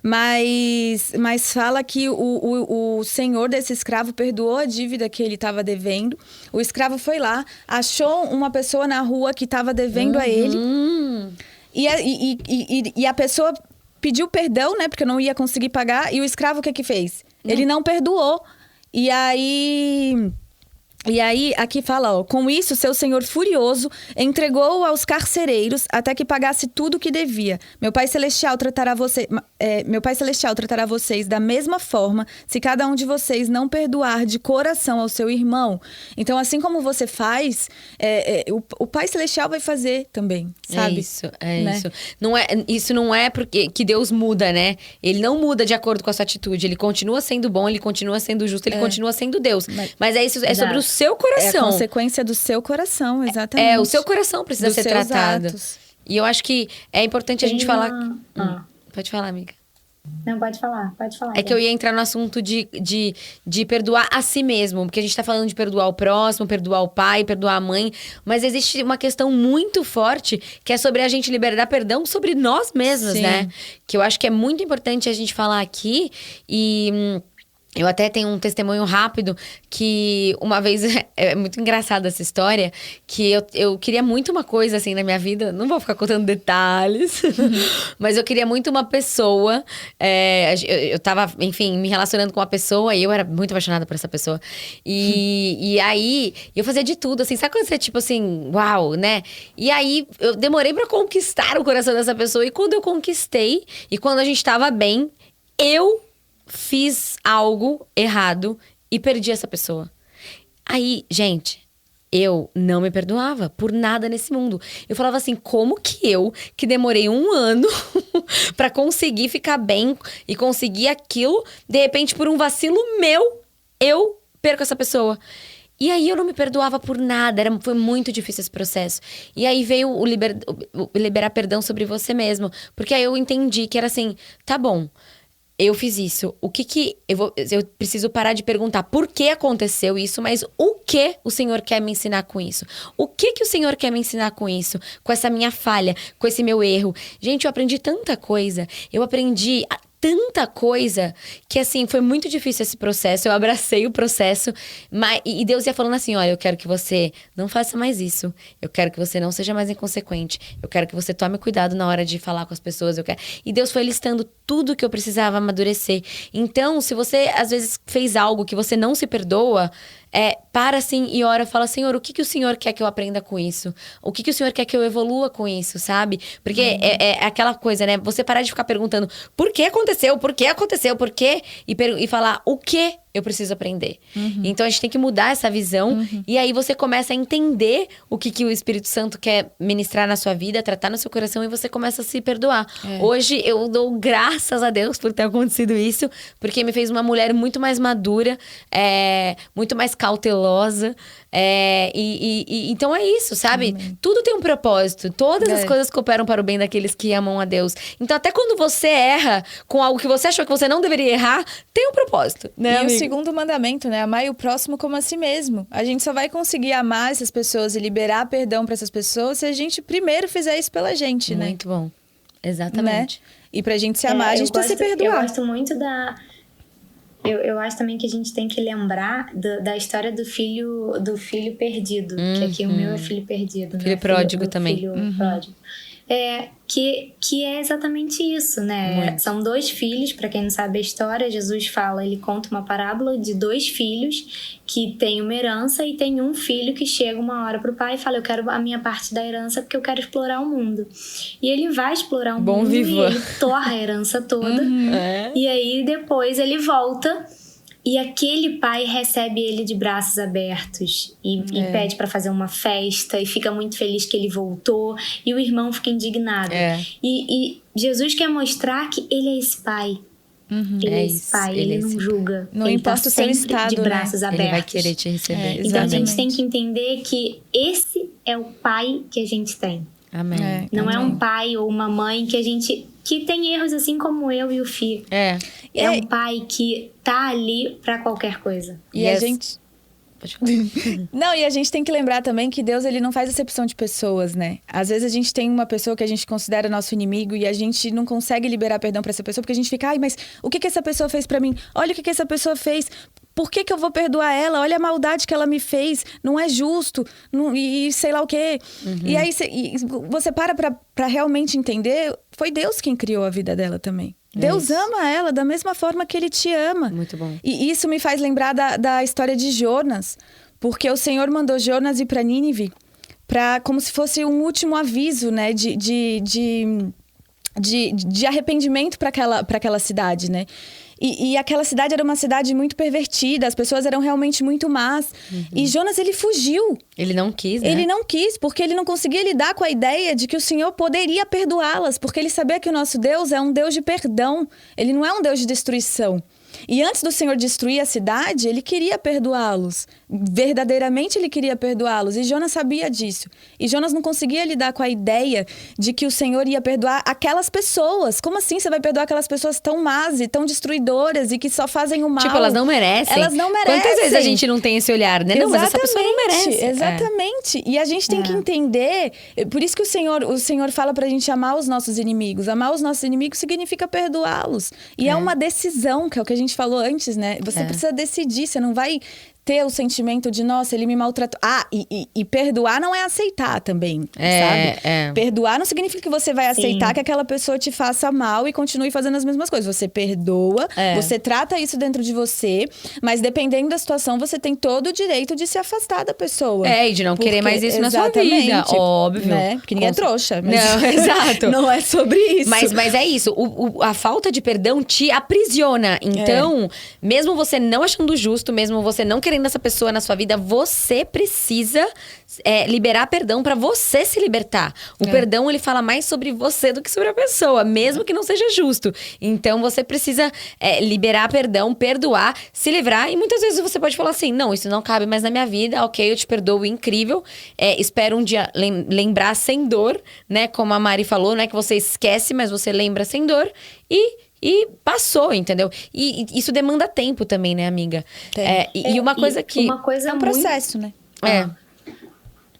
mas fala que o senhor desse escravo perdoou a dívida que ele estava devendo. O escravo foi lá, achou uma pessoa na rua que estava devendo a ele, e a pessoa pediu perdão, né? Porque não ia conseguir pagar, e o escravo o que fez? Ele não perdoou. E aí, aqui fala, ó, com isso, seu senhor furioso entregou-o aos carcereiros até que pagasse tudo o que devia. Meu Pai Celestial tratará vocês da mesma forma se cada um de vocês não perdoar de coração ao seu irmão. Então, assim como você faz, o Pai Celestial vai fazer também, sabe? Isso. Isso não é porque que Deus muda, né? Ele não muda de acordo com a sua atitude. Ele continua sendo bom, ele continua sendo justo, ele continua sendo Deus. Mas é isso, é sobre o seu coração. É a consequência do seu coração, exatamente. O seu coração precisa ser tratado. Atos. E eu acho que é importante a gente falar... Pode falar, amiga. Não, pode falar. É que eu ia entrar no assunto de perdoar a si mesmo. Porque a gente tá falando de perdoar o próximo, perdoar o pai, perdoar a mãe. Mas existe uma questão muito forte que é sobre a gente liberar perdão sobre nós mesmos, né? Que eu acho que é muito importante a gente falar aqui. E... eu até tenho um testemunho rápido que uma vez, é muito engraçada essa história, que eu queria muito uma coisa assim na minha vida, não vou ficar contando detalhes, mas eu queria muito uma pessoa, eu tava, enfim, me relacionando com uma pessoa e eu era muito apaixonada por essa pessoa. E aí, eu fazia de tudo, assim, sabe quando você, tipo assim, uau, né? E aí, eu demorei pra conquistar o coração dessa pessoa e quando eu conquistei, e quando a gente tava bem, eu fiz algo errado e perdi essa pessoa. Aí, gente, eu não me perdoava por nada nesse mundo. Eu falava assim, como que eu, que demorei 1 ano pra conseguir ficar bem e conseguir aquilo, de repente, por um vacilo meu, eu perco essa pessoa. E aí eu não me perdoava por nada, foi muito difícil esse processo. E aí veio o liberar perdão sobre você mesmo. Porque aí eu entendi que era assim, tá bom, eu fiz isso. O que eu preciso parar de perguntar por que aconteceu isso, mas o que o Senhor quer me ensinar com isso? O que o Senhor quer me ensinar com isso? Com essa minha falha, com esse meu erro? Gente, eu aprendi tanta coisa. Eu aprendi tanta coisa que, assim, foi muito difícil esse processo. Eu abracei o processo. E Deus ia falando assim, olha, eu quero que você não faça mais isso. Eu quero que você não seja mais inconsequente. Eu quero que você tome cuidado na hora de falar com as pessoas. E Deus foi listando tudo que eu precisava amadurecer. Então, se você, às vezes, fez algo que você não se perdoa... para assim e ora, fala, Senhor, o que o Senhor quer que eu aprenda com isso? O que o Senhor quer que eu evolua com isso, sabe? Porque é aquela coisa, né? Você parar de ficar perguntando por que aconteceu, por que aconteceu, por quê? E falar o que eu preciso aprender. Então, a gente tem que mudar essa visão. E aí, você começa a entender o que o Espírito Santo quer ministrar na sua vida, tratar no seu coração. E você começa a se perdoar. Hoje, eu dou graças a Deus por ter acontecido isso. Porque me fez uma mulher muito mais madura. Muito mais cautelosa. Então, é isso, sabe? Tudo tem um propósito. Todas as coisas cooperam para o bem daqueles que amam a Deus. Então, até quando você erra com algo que você achou que você não deveria errar, tem um propósito, né, amiga? O segundo mandamento, né? Amar o próximo como a si mesmo. A gente só vai conseguir amar essas pessoas e liberar perdão para essas pessoas se a gente primeiro fizer isso pela gente, né? Muito bom. Exatamente. Né? E pra gente se amar, a gente precisa se perdoar. Eu gosto muito Eu acho também que a gente tem que lembrar da história do filho perdido. Que aqui o meu é filho perdido. Filho pródigo também. Filho pródigo. Que é exatamente isso, né? Muito. São 2 filhos, para quem não sabe a história, Jesus fala, ele conta uma parábola de 2 filhos que têm uma herança e tem um filho que chega uma hora pro pai e fala, eu quero a minha parte da herança porque eu quero explorar o mundo. E ele vai explorar o mundo e ele torra a herança toda. E aí depois ele volta. E aquele pai recebe ele de braços abertos e pede para fazer uma festa e fica muito feliz que ele voltou e o irmão fica indignado. E Jesus quer mostrar que ele é esse pai. Ele é esse pai, ele não julga. Não ele importa tá o seu sempre estado, de braços abertos. Ele vai querer te receber. Então a gente tem que entender que esse é o pai que a gente tem. Amém. Não é um pai ou uma mãe que tem erros assim como eu e o Fih. É um pai que tá ali pra qualquer coisa. E a gente... Não, e a gente tem que lembrar também que Deus, ele não faz acepção de pessoas, né? Às vezes a gente tem uma pessoa que a gente considera nosso inimigo e a gente não consegue liberar perdão pra essa pessoa porque a gente fica, mas o que essa pessoa fez pra mim? Olha o que essa pessoa fez. Por que eu vou perdoar ela? Olha a maldade que ela me fez. Não é justo. E sei lá o quê. E aí você para pra realmente entender. Foi Deus quem criou a vida dela também. Deus ama ela da mesma forma que ele te ama. Muito bom. E isso me faz lembrar da história de Jonas. Porque o Senhor mandou Jonas ir pra Nínive como se fosse um último aviso, né? De arrependimento para aquela cidade, né? E aquela cidade era uma cidade muito pervertida, as pessoas eram realmente muito más. E Jonas, ele fugiu. Ele não quis, né? Ele não quis, porque ele não conseguia lidar com a ideia de que o Senhor poderia perdoá-las, porque ele sabia que o nosso Deus é um Deus de perdão, ele não é um Deus de destruição. E antes do Senhor destruir a cidade, ele queria perdoá-los. Verdadeiramente ele queria perdoá-los. E Jonas sabia disso. E Jonas não conseguia lidar com a ideia de que o Senhor ia perdoar aquelas pessoas. Como assim você vai perdoar aquelas pessoas tão más e tão destruidoras e que só fazem o mal? Tipo, elas não merecem. Elas não merecem. Quantas vezes a gente não tem esse olhar, né? Não, mas essa pessoa não merece. Exatamente. E a gente tem que entender... Por isso que o Senhor fala pra gente amar os nossos inimigos. Amar os nossos inimigos significa perdoá-los. E é uma decisão, que é o que a gente falou antes, né? Você precisa decidir, você não vai ter o sentimento de, nossa, ele me maltratou. E perdoar não é aceitar também, sabe? Perdoar não significa que você vai aceitar que aquela pessoa te faça mal e continue fazendo as mesmas coisas. Você perdoa, você trata isso dentro de você, mas dependendo da situação, você tem todo o direito de se afastar da pessoa. E de não querer mais isso na sua vida, óbvio. Né? Porque ninguém é trouxa. Mas não, exato. Não é sobre isso. Mas é isso, a falta de perdão te aprisiona. Então, mesmo você não achando justo, mesmo você não querendo essa pessoa na sua vida, você precisa liberar perdão pra você se libertar. O perdão, ele fala mais sobre você do que sobre a pessoa, mesmo que não seja justo. Então, você precisa liberar perdão, perdoar, se livrar. E muitas vezes você pode falar assim, não, isso não cabe mais na minha vida, ok, eu te perdoo, incrível. Espero um dia lembrar sem dor, né? Como a Mari falou, não é que você esquece, mas você lembra sem dor. E passou, entendeu? E isso demanda tempo também, né, amiga? E uma coisa que... Uma coisa é um processo, né?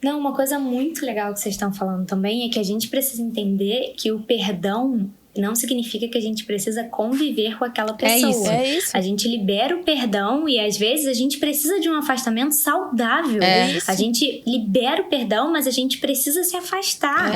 Não, uma coisa muito legal que vocês estão falando também é que a gente precisa entender que o perdão não significa que a gente precisa conviver com aquela pessoa. É isso. A gente libera o perdão e às vezes a gente precisa de um afastamento saudável. A gente libera o perdão, mas a gente precisa se afastar.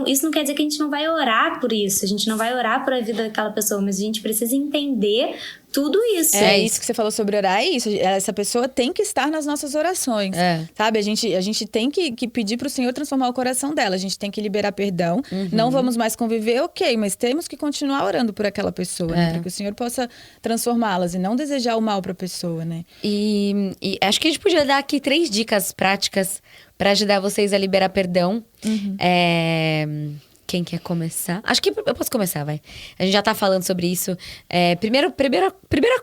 Isso não quer dizer que a gente não vai orar por isso. A gente não vai orar por a vida daquela pessoa, mas a gente precisa entender tudo isso. É isso que você falou sobre orar, é isso. Essa pessoa tem que estar nas nossas orações, sabe? A gente tem que pedir pro Senhor transformar o coração dela. A gente tem que liberar perdão. Não vamos mais conviver, ok, mas temos que continuar orando por aquela pessoa, né? Para que o Senhor possa transformá-las e não desejar o mal pra pessoa, né? E acho que a gente podia dar aqui 3 dicas práticas pra ajudar vocês a liberar perdão. Quem quer começar? Acho que eu posso começar, vai. A gente já tá falando sobre isso. Primeira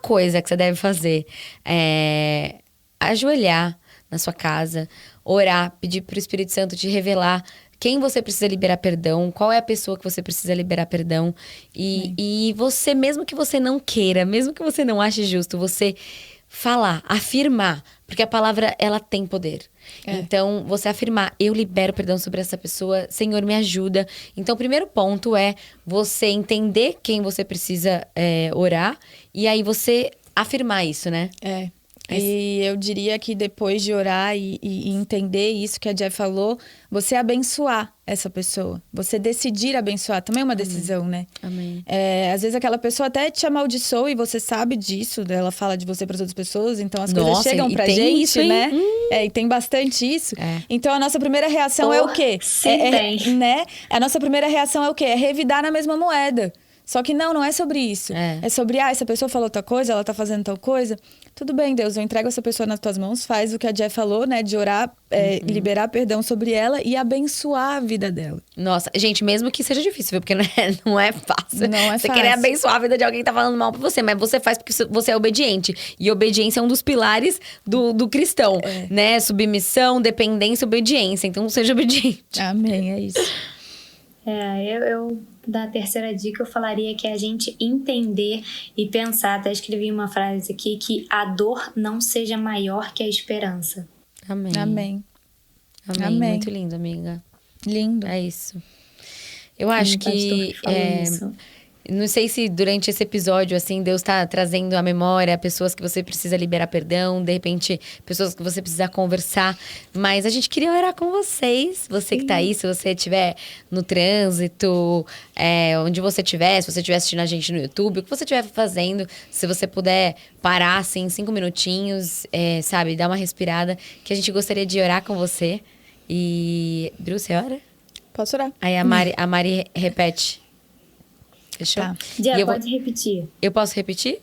coisa que você deve fazer é ajoelhar na sua casa, orar, pedir pro Espírito Santo te revelar quem você precisa liberar perdão, qual é a pessoa que você precisa liberar perdão. E você, mesmo que você não queira, mesmo que você não ache justo, você falar, afirmar, porque a palavra, ela tem poder. Então, você afirmar, eu libero perdão sobre essa pessoa, Senhor, me ajuda. Então, o primeiro ponto é você entender quem você precisa orar, e aí você afirmar isso, né? E eu diria que depois de orar e entender isso que a Jé falou, você abençoar essa pessoa. Você decidir abençoar também é uma decisão, né? Amém. Às vezes aquela pessoa até te amaldiçoa e você sabe disso, ela fala de você para as outras pessoas, então as coisas chegam pra gente, isso, né? E tem bastante isso. Então a nossa primeira reação é o quê? Sim, tem. Né? A nossa primeira reação é o quê? É revidar na mesma moeda. Só que não é sobre isso. É sobre, essa pessoa falou tal coisa, ela tá fazendo tal coisa. Tudo bem, Deus, eu entrego essa pessoa nas tuas mãos, faz o que a Jé falou, né? De orar, liberar perdão sobre ela e abençoar a vida dela. Nossa, gente, mesmo que seja difícil, viu? Porque não é fácil. Não é você fácil. querer abençoar a vida de alguém que tá falando mal pra você, mas você faz porque você é obediente. E obediência é um dos pilares do cristão, né? Submissão, dependência, obediência. Então, seja obediente. Amém, é isso. Eu da terceira dica eu falaria que é a gente entender e pensar, até escrevi uma frase aqui, que a dor não seja maior que a esperança. Amém. Amém. Amém. Muito lindo, amiga. Lindo. É isso. Eu acho que não sei se durante esse episódio, assim, Deus tá trazendo à memória pessoas que você precisa liberar perdão, de repente, pessoas que você precisa conversar. Mas a gente queria orar com vocês. Você que tá aí, se você estiver no trânsito, onde você estiver, se você estiver assistindo a gente no YouTube, o que você estiver fazendo, se você puder parar, assim, 5 minutinhos, sabe, dar uma respirada, que a gente gostaria de orar com você. E... Bru, você ora? Posso orar. Aí a Mari repete. Fechou? Tá. Já, pode repetir. Eu posso repetir?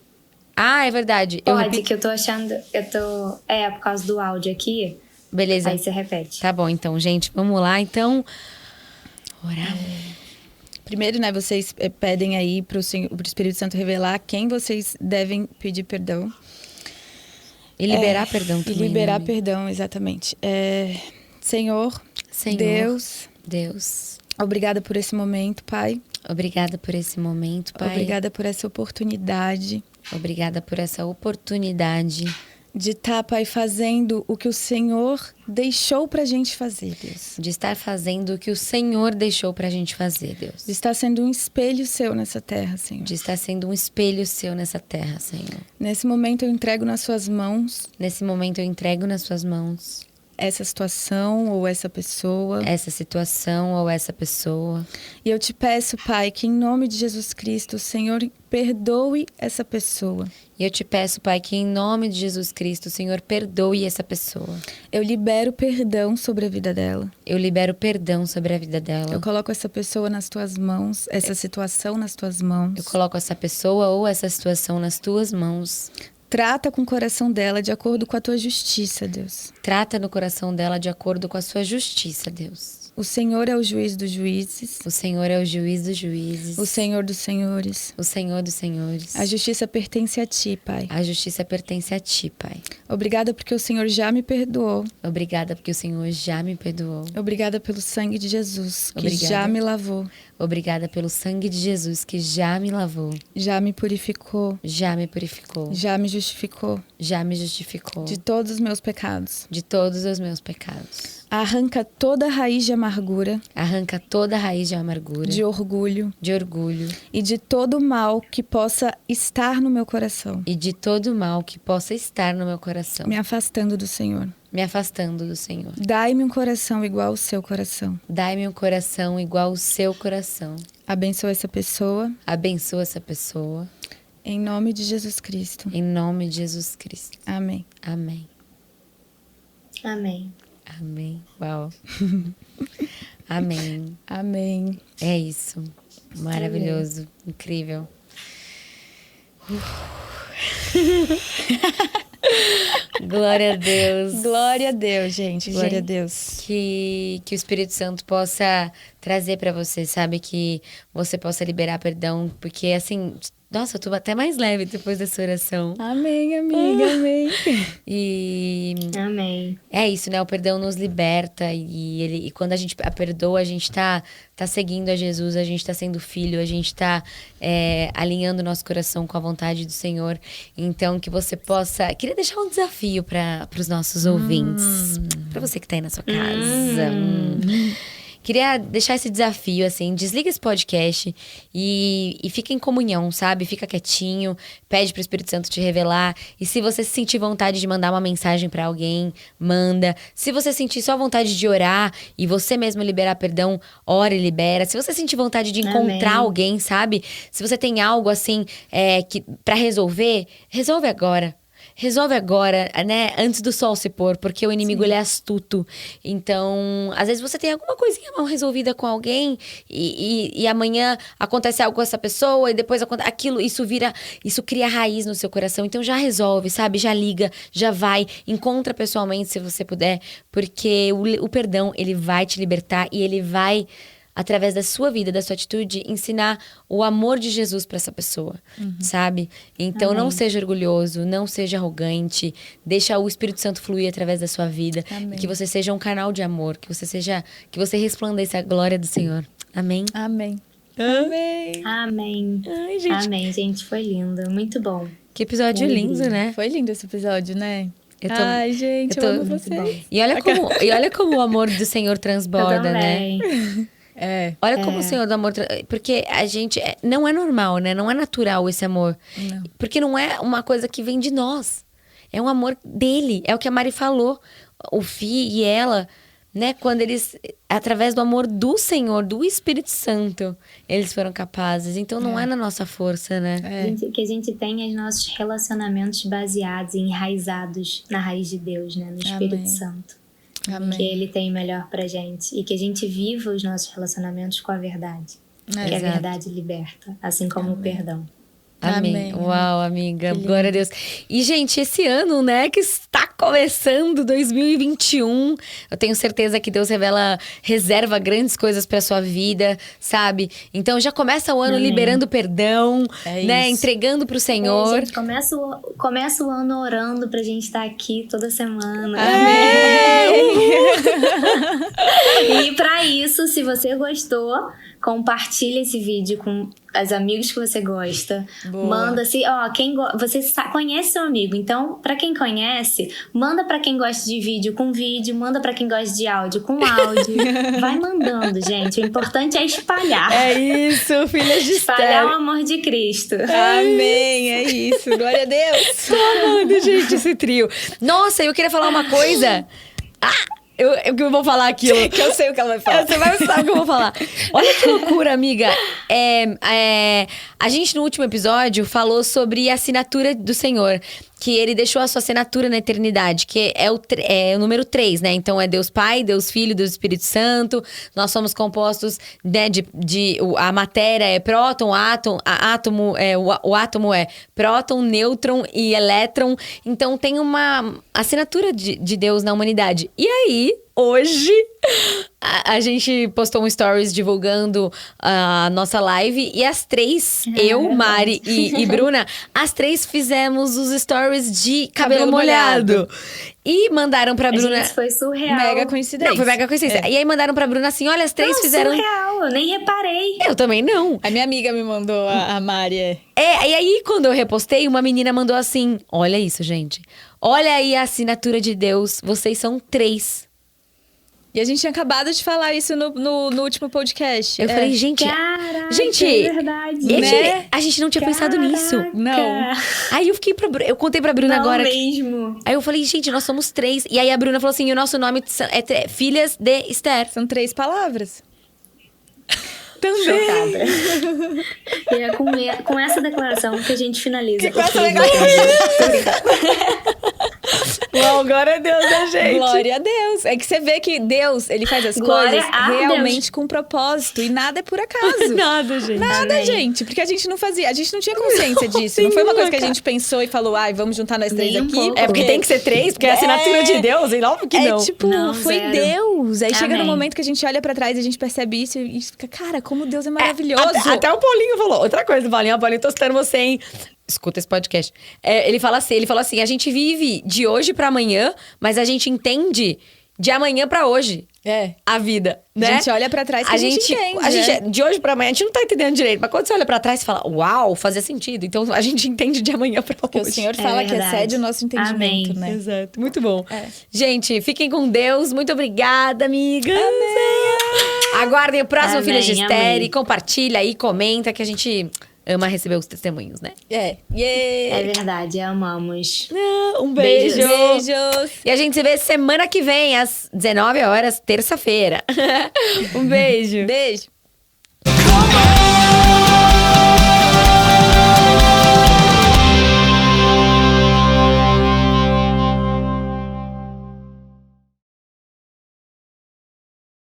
Ah, é verdade. Pode, que eu tô achando... por causa do áudio aqui. Beleza. Aí você repete. Tá bom, então, gente. Vamos lá, então. Orar. Primeiro, né, vocês pedem aí pro Espírito Santo revelar quem vocês devem pedir perdão. E liberar perdão também. E liberar né, perdão, exatamente. Senhor, Deus, obrigada por esse momento, Pai. Obrigada por esse momento, Pai. Obrigada por essa oportunidade. Obrigada por essa oportunidade. De estar, Pai, fazendo o que o Senhor deixou pra gente fazer, Deus. De estar fazendo o que o Senhor deixou pra gente fazer, Deus. De estar sendo um espelho seu nessa terra, Senhor. De estar sendo um espelho seu nessa terra, Senhor. Nesse momento eu entrego nas suas mãos. Nesse momento eu entrego nas suas mãos. Essa situação ou essa pessoa. Essa situação ou essa pessoa. E eu te peço, Pai, que em nome de Jesus Cristo, o Senhor perdoe essa pessoa. E eu te peço, Pai, que em nome de Jesus Cristo, o Senhor perdoe essa pessoa. Eu libero perdão sobre a vida dela. Eu libero perdão sobre a vida dela. Eu coloco essa pessoa nas tuas mãos, essa situação nas tuas mãos. Eu coloco essa pessoa ou essa situação nas tuas mãos. Trata com o coração dela de acordo com a tua justiça, Deus. Trata no coração dela de acordo com a sua justiça, Deus. O Senhor é o juiz dos juízes. O Senhor é o juiz dos juízes. O Senhor dos senhores. O Senhor dos senhores. A justiça pertence a ti, Pai. A justiça pertence a ti, Pai. Obrigada porque o Senhor já me perdoou. Obrigada porque o Senhor já me perdoou. Obrigada pelo sangue de Jesus, que já me lavou. Obrigada pelo sangue de Jesus, que já me lavou. Já me purificou. Já me purificou. Já me justificou. Já me justificou. De todos os meus pecados. De todos os meus pecados. Arranca toda a raiz de amargura. Arranca toda a raiz de amargura. De orgulho. De orgulho. E de todo mal que possa estar no meu coração. E de todo mal que possa estar no meu coração. Me afastando do Senhor. Me afastando do Senhor. Dai-me um coração igual ao seu coração. Dai-me um coração igual ao seu coração. Abençoa essa pessoa. Abençoa essa pessoa. Em nome de Jesus Cristo. Em nome de Jesus Cristo. Amém. Amém. Amém. Amém. Uau. Amém. Amém. É isso. Maravilhoso. Amém. Incrível. Glória a Deus. Glória a Deus, gente. Glória a Deus. Que o Espírito Santo possa trazer pra você, sabe? Que você possa liberar perdão. Porque, assim... Nossa, eu tô até mais leve depois dessa oração. Amém, amiga, amém. Amém. É isso, né? O perdão nos liberta e quando a gente a perdoa, a gente tá seguindo a Jesus, a gente tá sendo filho, a gente tá alinhando o nosso coração com a vontade do Senhor. Então, que você possa... Queria deixar um desafio para os nossos ouvintes. Para você que tá aí na sua casa. queria deixar esse desafio, assim, desliga esse podcast e fica em comunhão, sabe? Fica quietinho, pede pro Espírito Santo te revelar. E se você sentir vontade de mandar uma mensagem pra alguém, manda. Se você sentir só vontade de orar e você mesmo liberar perdão, ora e libera. Se você sentir vontade de encontrar alguém, sabe? Se você tem algo assim pra resolver, resolve agora. Resolve agora, né? Antes do sol se pôr, porque o inimigo ele é astuto. Então, às vezes você tem alguma coisinha mal resolvida com alguém e amanhã acontece algo com essa pessoa e depois aquilo, isso cria raiz no seu coração. Então já resolve, sabe? Já liga, já vai, encontra pessoalmente se você puder, porque o perdão, ele vai te libertar e ele vai, através da sua vida, da sua atitude, ensinar o amor de Jesus para essa pessoa, sabe? Então, não seja orgulhoso, não seja arrogante, deixa o Espírito Santo fluir através da sua vida. E que você seja um canal de amor, que você resplandeça a glória do Senhor. Amém? Amém. Amém. Amém. Ai, gente. Amém, gente. Foi lindo. Muito bom. Que episódio lindo, né? Foi lindo esse episódio, né? Ai, gente, eu amo vocês. E olha como o amor do Senhor transborda, né? Olha como o Senhor do amor... Porque a gente... Não é normal, né? Não é natural esse amor. Não. Porque não é uma coisa que vem de nós. É um amor dele. É o que a Mari falou. O Fih e ela, né? Quando eles... Através do amor do Senhor, do Espírito Santo, eles foram capazes. Então, não é na nossa força, né? Que a gente tenha os nossos relacionamentos baseados e enraizados na raiz de Deus, né? No Espírito Santo. Amém. Que Ele tem melhor pra gente. E que a gente viva os nossos relacionamentos com a verdade. Que a verdade liberta, assim como o perdão. Amém. Uau, amiga. Glória a Deus. E, gente, esse ano, né, que está começando, 2021, eu tenho certeza que Deus reserva grandes coisas pra sua vida, sabe? Então, já começa o ano liberando perdão, né? Isso. Entregando pro Senhor. Gente, começa o ano orando pra gente estar aqui toda semana. Amém! E pra isso, se você gostou, compartilha esse vídeo com os amigos que você gosta. Boa. Manda assim, você conhece seu amigo, então pra quem conhece, manda pra quem gosta de vídeo com vídeo, manda pra quem gosta de áudio com áudio. Vai mandando, gente. O importante é espalhar. É isso, filhas de espalhar o amor de Cristo. Amém, é isso. Glória a Deus. Tô amando, gente, esse trio. Nossa, eu queria falar uma coisa. Eu vou falar aquilo. Que eu sei o que ela vai falar. Você vai saber o que eu vou falar. Olha que loucura, amiga. A gente, no último episódio, falou sobre a assinatura do Senhor. Que ele deixou a sua assinatura na eternidade. Que é o número 3, né? Então, é Deus Pai, Deus Filho, Deus Espírito Santo. Nós somos compostos, né, a matéria é próton, átomo. O átomo é próton, nêutron e elétron. Então, tem uma assinatura de Deus na humanidade. E aí, hoje, a gente postou um stories divulgando a nossa live. E as três, eu, Mari e Bruna, as três fizemos os stories de cabelo molhado. E mandaram pra Bruna... Gente, foi surreal. Mega coincidência. Não, foi mega coincidência. E aí mandaram pra Bruna assim, olha, as três fizeram... surreal, eu nem reparei. Eu também não. A minha amiga me mandou, a Mari. E aí quando eu repostei, uma menina mandou assim, olha isso, gente. Olha aí a assinatura de Deus, vocês são 3. E a gente tinha acabado de falar isso no último podcast. Eu falei, gente... Caraca, gente, é verdade. Né? A gente não tinha pensado nisso. Não. Aí eu contei pra Bruna agora. Mesmo. Aí eu falei, gente, nós somos 3. E aí a Bruna falou assim, o nosso nome é Filhas de Esther. São 3 palavras. Também. Chocada. E é com essa declaração que a gente finaliza. Com essa declaração. Uau, glória a Deus, né, gente? Glória a Deus. É que você vê que Deus, ele faz as coisas realmente com propósito. E nada é por acaso. Nada, gente. Nada, gente. Porque a gente não tinha consciência disso. Não foi uma coisa que a gente pensou e falou, vamos juntar nós 3 aqui. Pouco. É porque tem que ser 3, porque é a assinatura de Deus, e óbvio que não. Tipo, não, foi zero. Deus. Aí chega Amém. no momento que a gente olha pra trás e a gente percebe isso e fica, cara, como Deus é maravilhoso. Até o Paulinho falou. Outra coisa, Paulinho, tô citando você, hein? Escuta esse podcast. Ele falou assim, a gente vive de hoje pra amanhã, mas a gente entende de amanhã pra hoje. A vida, né? A gente olha pra trás que a gente entende. De hoje pra amanhã, a gente não tá entendendo direito. Mas quando você olha pra trás, você fala, uau, fazia sentido. Então, a gente entende de amanhã pra hoje. Porque o Senhor fala que excede o nosso entendimento, né? Exato, muito bom. Gente, fiquem com Deus. Muito obrigada, amiga. Amém. Aguardem o próximo Amém, Filhas de Esther. amém. Compartilha aí, comenta, que a gente ama receber os testemunhos, né? É verdade, amamos. Um beijo. Beijos. E a gente se vê semana que vem, às 19 horas, terça-feira. Um beijo. Beijo. Come on!